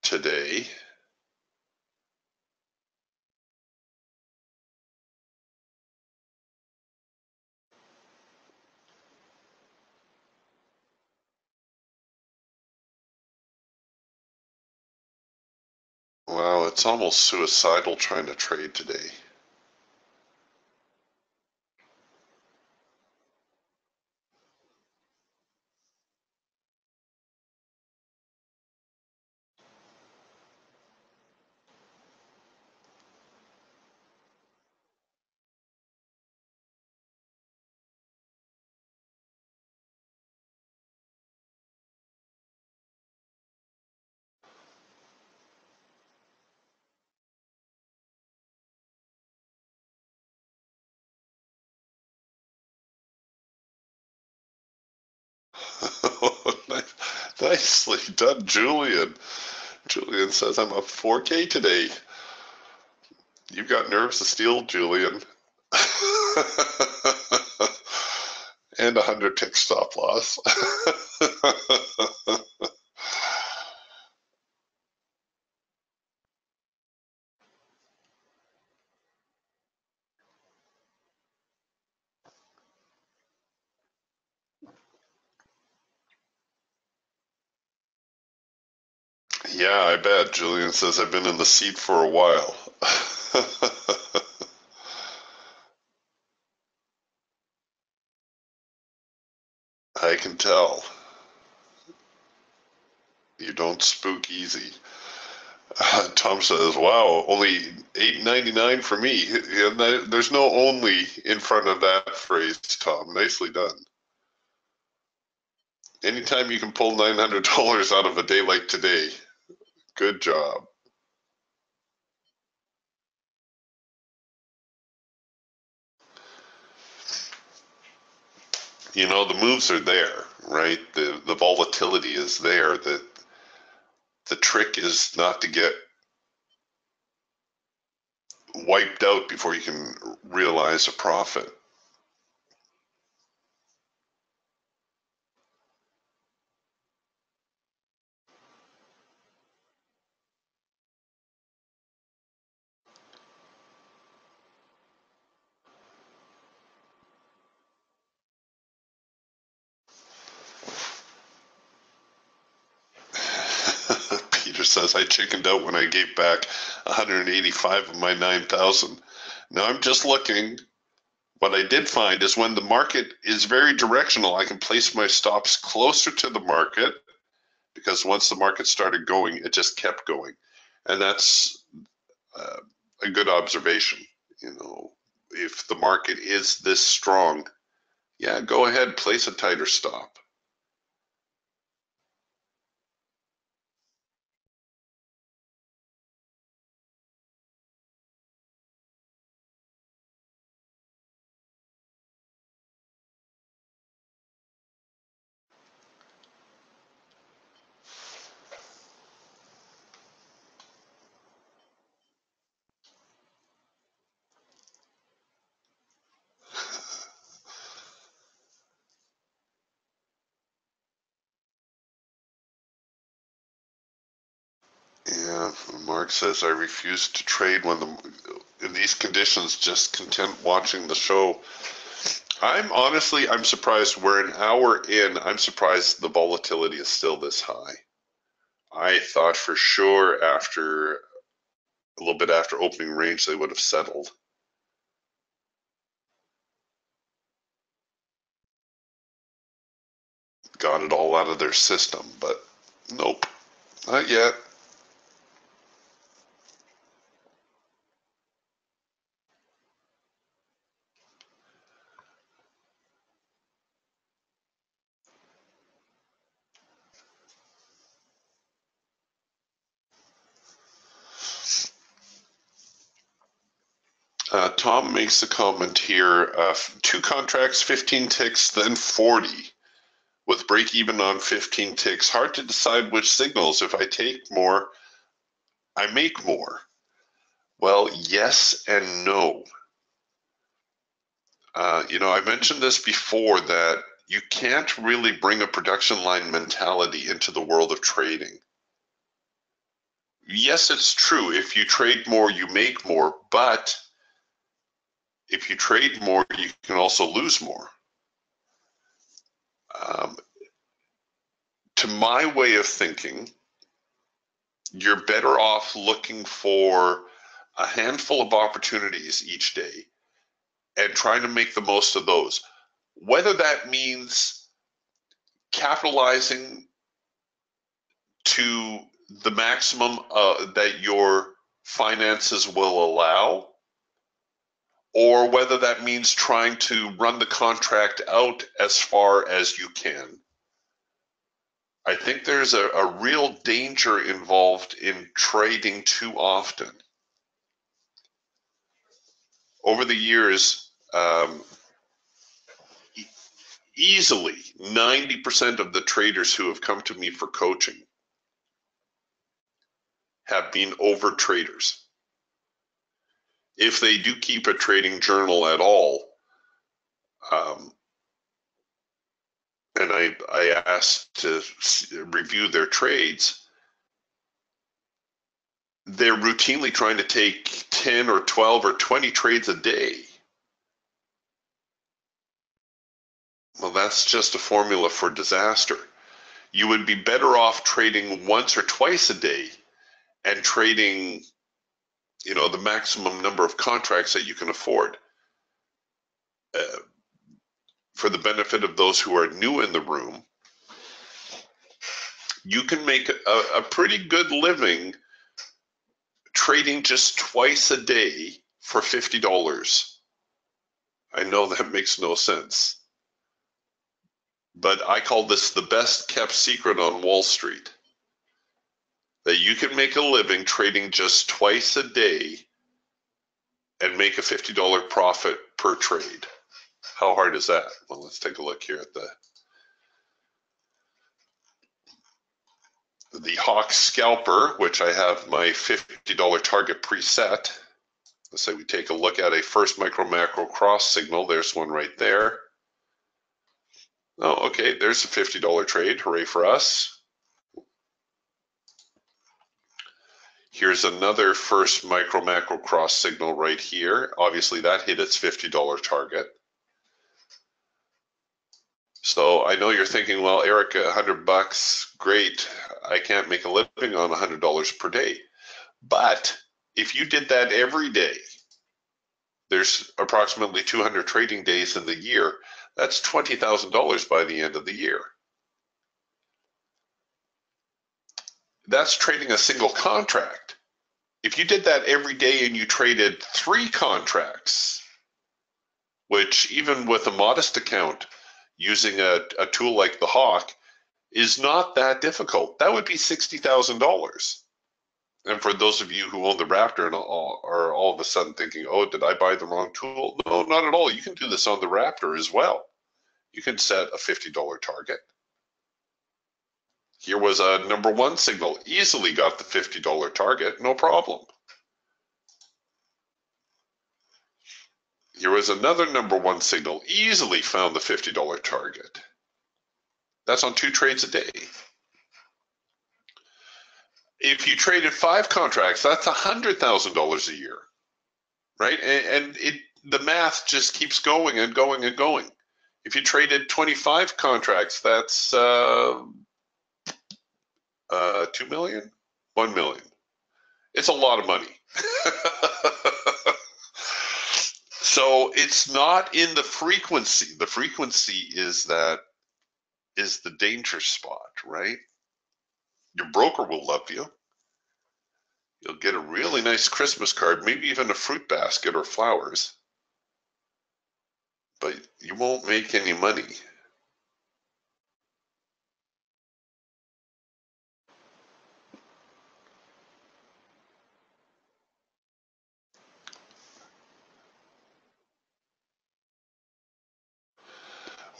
today. it's almost suicidal trying to trade today. Nicely done, Julian. Julian says I'm up 4K today. You've got nerves of steel, Julian. And 100 tick stop loss. Yeah, I bet. Julian says I've been in the seat for a while. I can tell. You don't spook easy. Tom says, wow, only $8.99 for me. There's no only in front of that phrase, Tom. Nicely done. Anytime you can pull $900 out of a day like today, good job. You know, the moves are there, right? The volatility is there. The trick is not to get wiped out before you can realize a profit. Peter says, I chickened out when I gave back 185 of my 9,000. Now I'm just looking. What I did find is when the market is very directional, I can place my stops closer to the market because once the market started going, it just kept going. And that's a good observation. You know, if the market is this strong, yeah, go ahead, place a tighter stop. Yeah, Mark says I refuse to trade when in these conditions, just content watching the show. I'm surprised we're an hour in. I'm surprised the volatility is still this high. I thought for sure after a little bit after opening range they would have settled. Got it all out of their system, but nope, not yet. Tom makes a comment here, two contracts, 15 ticks, then 40, with break even on 15 ticks. Hard to decide which signals. If I take more, I make more. Well, yes and no. You know, I mentioned this before that you can't really bring a production line mentality into the world of trading. Yes, it's true. If you trade more, you make more, but if you trade more, you can also lose more. To my way of thinking, you're better off looking for a handful of opportunities each day and trying to make the most of those. Whether that means capitalizing to the maximum that your finances will allow, or whether that means trying to run the contract out as far as you can. I think there's a real danger involved in trading too often. Over the years, easily 90% of the traders who have come to me for coaching have been over traders. If they do keep a trading journal at all, and I asked to review their trades, they're routinely trying to take 10 or 12 or 20 trades a day. Well, that's just a formula for disaster. You would be better off trading once or twice a day and trading, the maximum number of contracts that you can afford. For the benefit of those who are new in the room, you can make a pretty good living trading just twice a day for $50. I know that makes no sense, but I call this the best kept secret on Wall Street, that you can make a living trading just twice a day and make a $50 profit per trade. How hard is that? Well, let's take a look here at the Hawk Scalper, which I have my $50 target preset. Let's say we take a look at a first micro macro cross signal. There's one right there. Oh, okay, there's a $50 trade. Hooray for us. Here's another first micro macro cross signal right here. Obviously that hit its $50 target. So I know you're thinking, well, Eric, $100, great. I can't make a living on $100 per day. But if you did that every day, there's approximately 200 trading days in the year. That's $20,000 by the end of the year. That's trading a single contract. If you did that every day and you traded 3 contracts, which even with a modest account, using a tool like the Hawk, is not that difficult. That would be $60,000. And for those of you who own the Raptor and are all of a sudden thinking, oh, did I buy the wrong tool? No, not at all. You can do this on the Raptor as well. You can set a $50 target. Here was a number 1 signal. Easily got the $50 target, no problem. Here was another number 1 signal. Easily found the $50 target. That's on 2 trades a day. If you traded 5 contracts, that's $100,000 a year, right? And the math just keeps going and going and going. If you traded 25 contracts, that's 2 million, 1 million. It's a lot of money. So it's not in the frequency. The frequency is the danger spot, right? Your broker will love you. You'll get a really nice Christmas card, maybe even a fruit basket or flowers, but you won't make any money.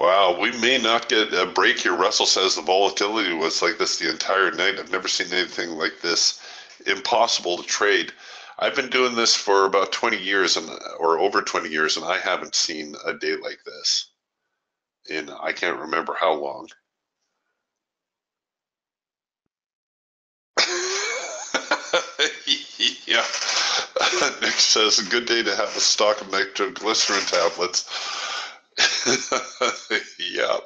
Wow, we may not get a break here. Russell says the volatility was like this the entire night. I've never seen anything like this. Impossible to trade. I've been doing this for about 20 years or over 20 years, and I haven't seen a day like this in I can't remember how long. Yeah. Nick says, a good day to have a stock of nitroglycerin tablets. Yeah.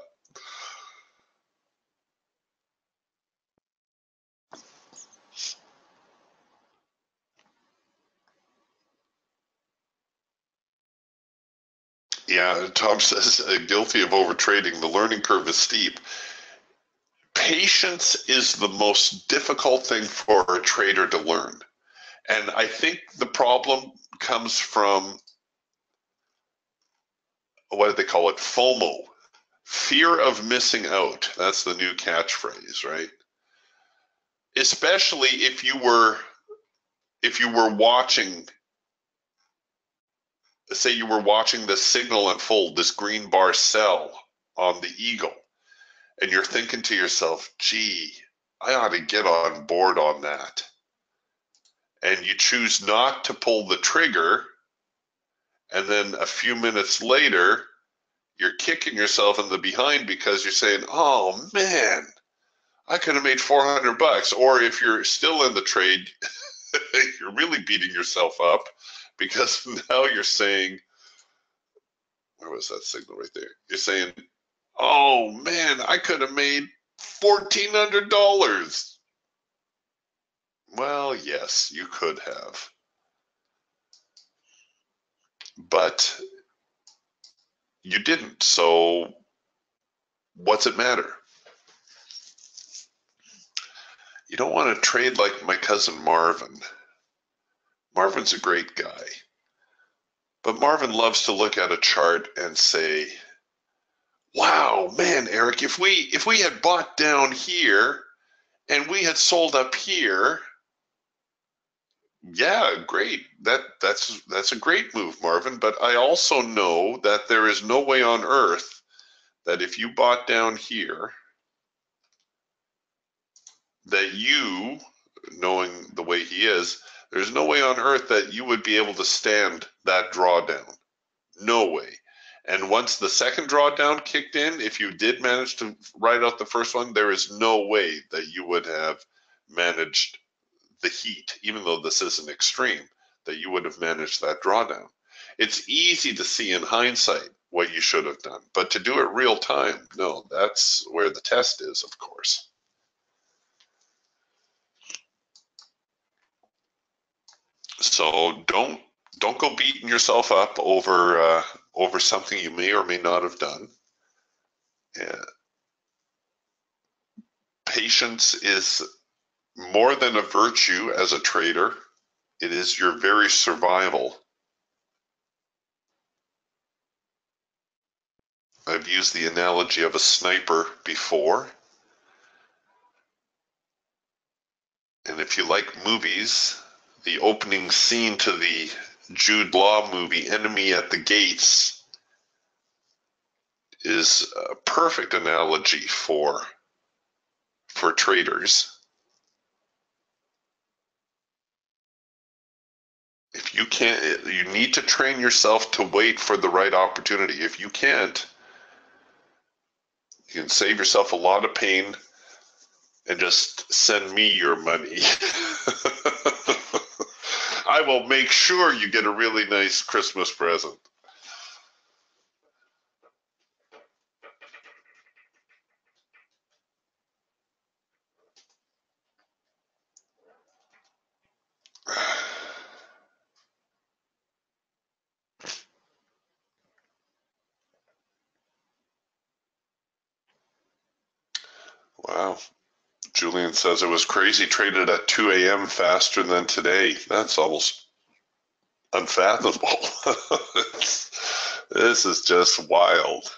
Yeah, Tom says, guilty of overtrading. The learning curve is steep. Patience is the most difficult thing for a trader to learn. And I think the problem comes from, what do they call it? FOMO. Fear of missing out. That's the new catchphrase, right? Especially if you were watching, say you were watching the signal unfold, this green bar sell on the Eagle, and you're thinking to yourself, gee, I ought to get on board on that. And you choose not to pull the trigger, and then a few minutes later, you're kicking yourself in the behind because you're saying, oh man, I could have made 400 bucks. Or if you're still in the trade, you're really beating yourself up because now you're saying, where was that signal right there? You're saying, oh man, I could have made $1,400. Well, yes, you could have. But you didn't. So what's it matter? You don't want to trade like my cousin Marvin. Marvin's a great guy. But Marvin loves to look at a chart and say, wow, man, Eric, if we had bought down here and we had sold up here, yeah, great. That's a great move, Marvin. But I also know that there is no way on earth that if you bought down here, that you, knowing the way he is, there's no way on earth that you would be able to stand that drawdown. No way. And once the second drawdown kicked in, if you did manage to ride out the first one, there is no way that you would have managed the heat, even though this isn't extreme, that you would have managed that drawdown. It's easy to see in hindsight what you should have done, but to do it real time, no, that's where the test is, of course. So don't go beating yourself up over something you may or may not have done. Yeah. Patience is more than a virtue as a trader. It is your very survival. I've used the analogy of a sniper before. And if you like movies, the opening scene to the Jude Law movie, Enemy at the Gates, is a perfect analogy for traders. If you can't, you need to train yourself to wait for the right opportunity. If you can't, you can save yourself a lot of pain and just send me your money. I will make sure you get a really nice Christmas present. Wow. Julian says it was crazy, traded at 2 a.m. faster than today. That's almost unfathomable. This is just wild.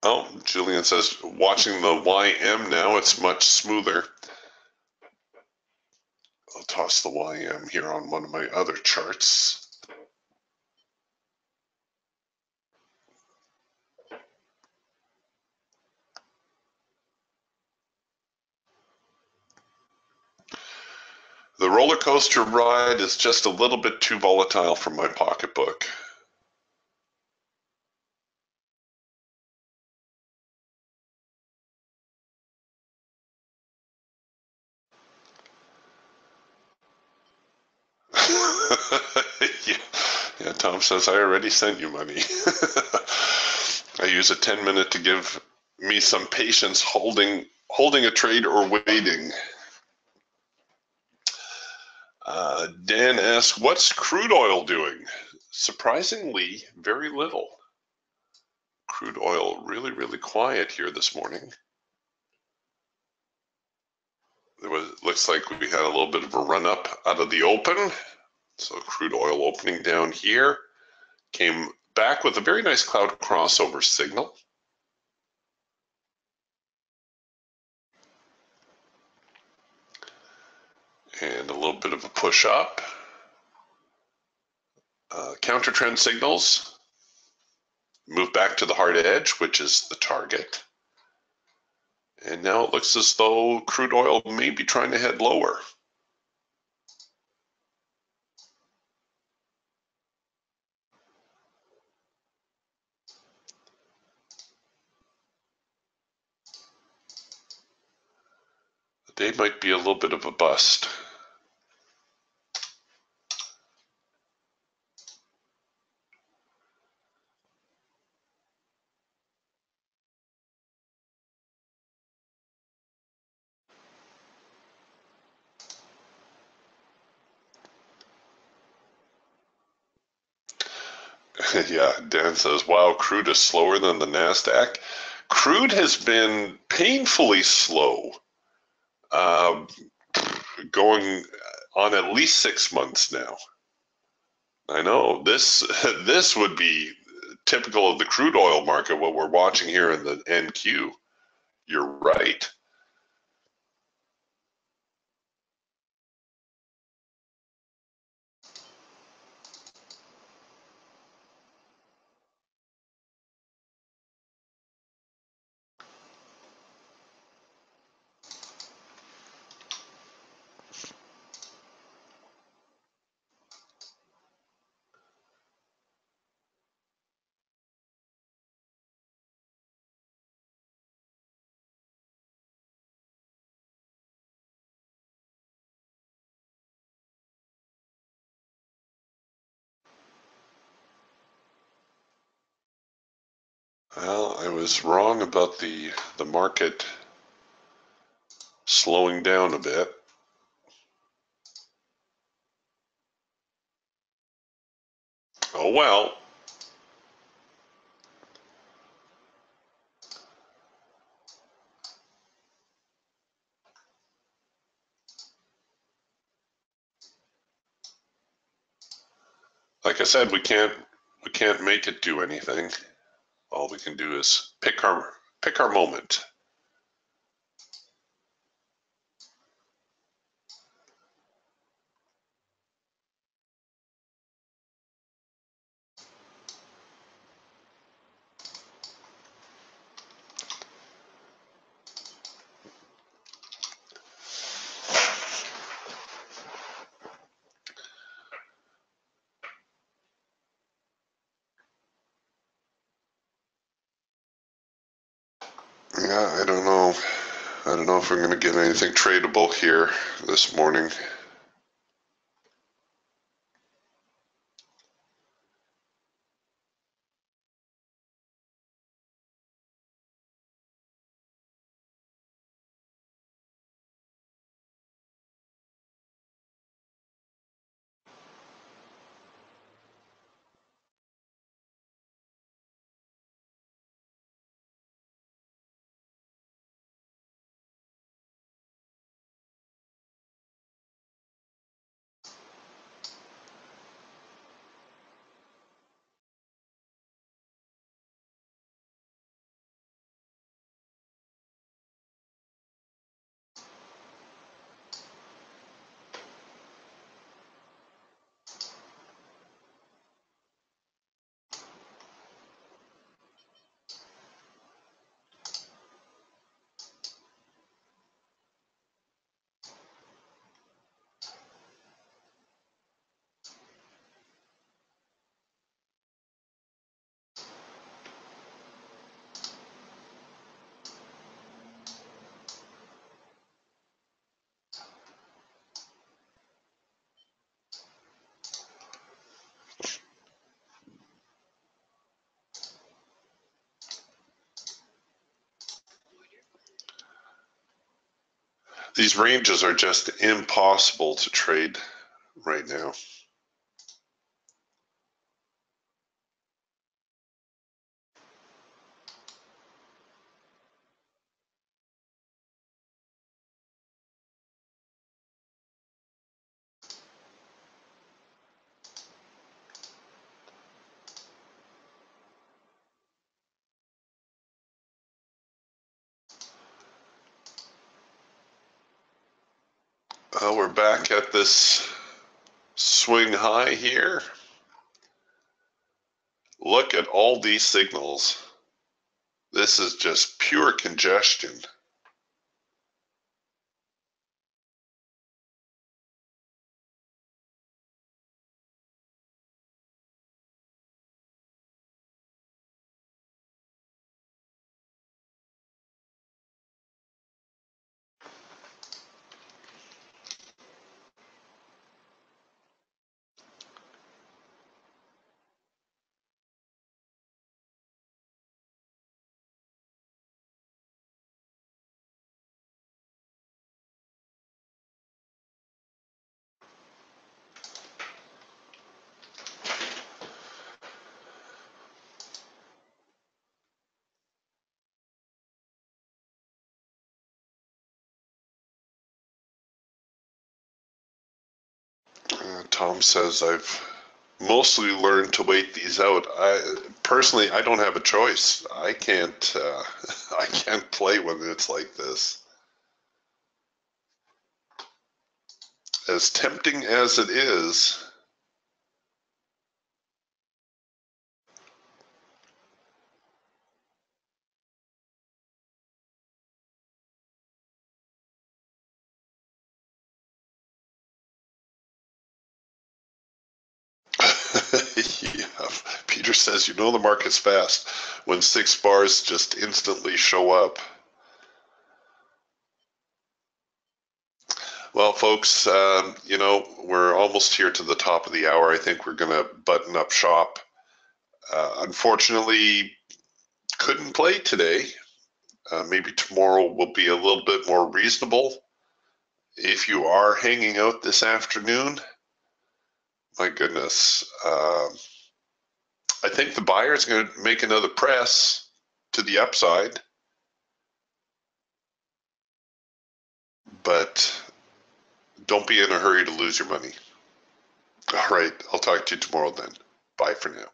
Oh, Julian says, watching the YM now, it's much smoother. I'll toss the YM here on one of my other charts. The roller coaster ride is just a little bit too volatile for my pocketbook. Yeah, Tom says, I already sent you money. I use a 10-minute to give me some patience holding a trade or waiting. Dan asks, what's crude oil doing? Surprisingly, very little. Crude oil really quiet here this morning. Looks like we had a little bit of a run up out of the open. So crude oil opening down here came back with a very nice cloud crossover signal. And a little bit of a push up. Counter trend signals move back to the hard edge, which is the target. And now it looks as though crude oil may be trying to head lower. The day might be a little bit of a bust. Yeah, Dan says, wow, crude is slower than the NASDAQ. Crude has been painfully slow, going on at least 6 months now. I know this would be typical of the crude oil market, what we're watching here in the NQ. You're right. Well, I was wrong about the market slowing down a bit. Oh well. Like I said, we can't make it do anything. All we can do is pick our moment. Yeah, I don't know. I don't know if we're going to get anything tradable here this morning. These ranges are just impossible to trade right now. We're back at this swing high here. Look at all these signals. This is just pure congestion. Tom says I've mostly learned to wait these out. Personally, I don't have a choice. I can't I can't play when it's like this. As tempting as it is, yeah, Peter says, you know the market's fast when 6 bars just instantly show up. Well, folks, you know, we're almost here to the top of the hour. I think we're going to button up shop. Unfortunately, couldn't play today. Maybe tomorrow will be a little bit more reasonable. If you are hanging out this afternoon, my goodness, I think the buyer is going to make another press to the upside, but don't be in a hurry to lose your money. All right, I'll talk to you tomorrow then. Bye for now.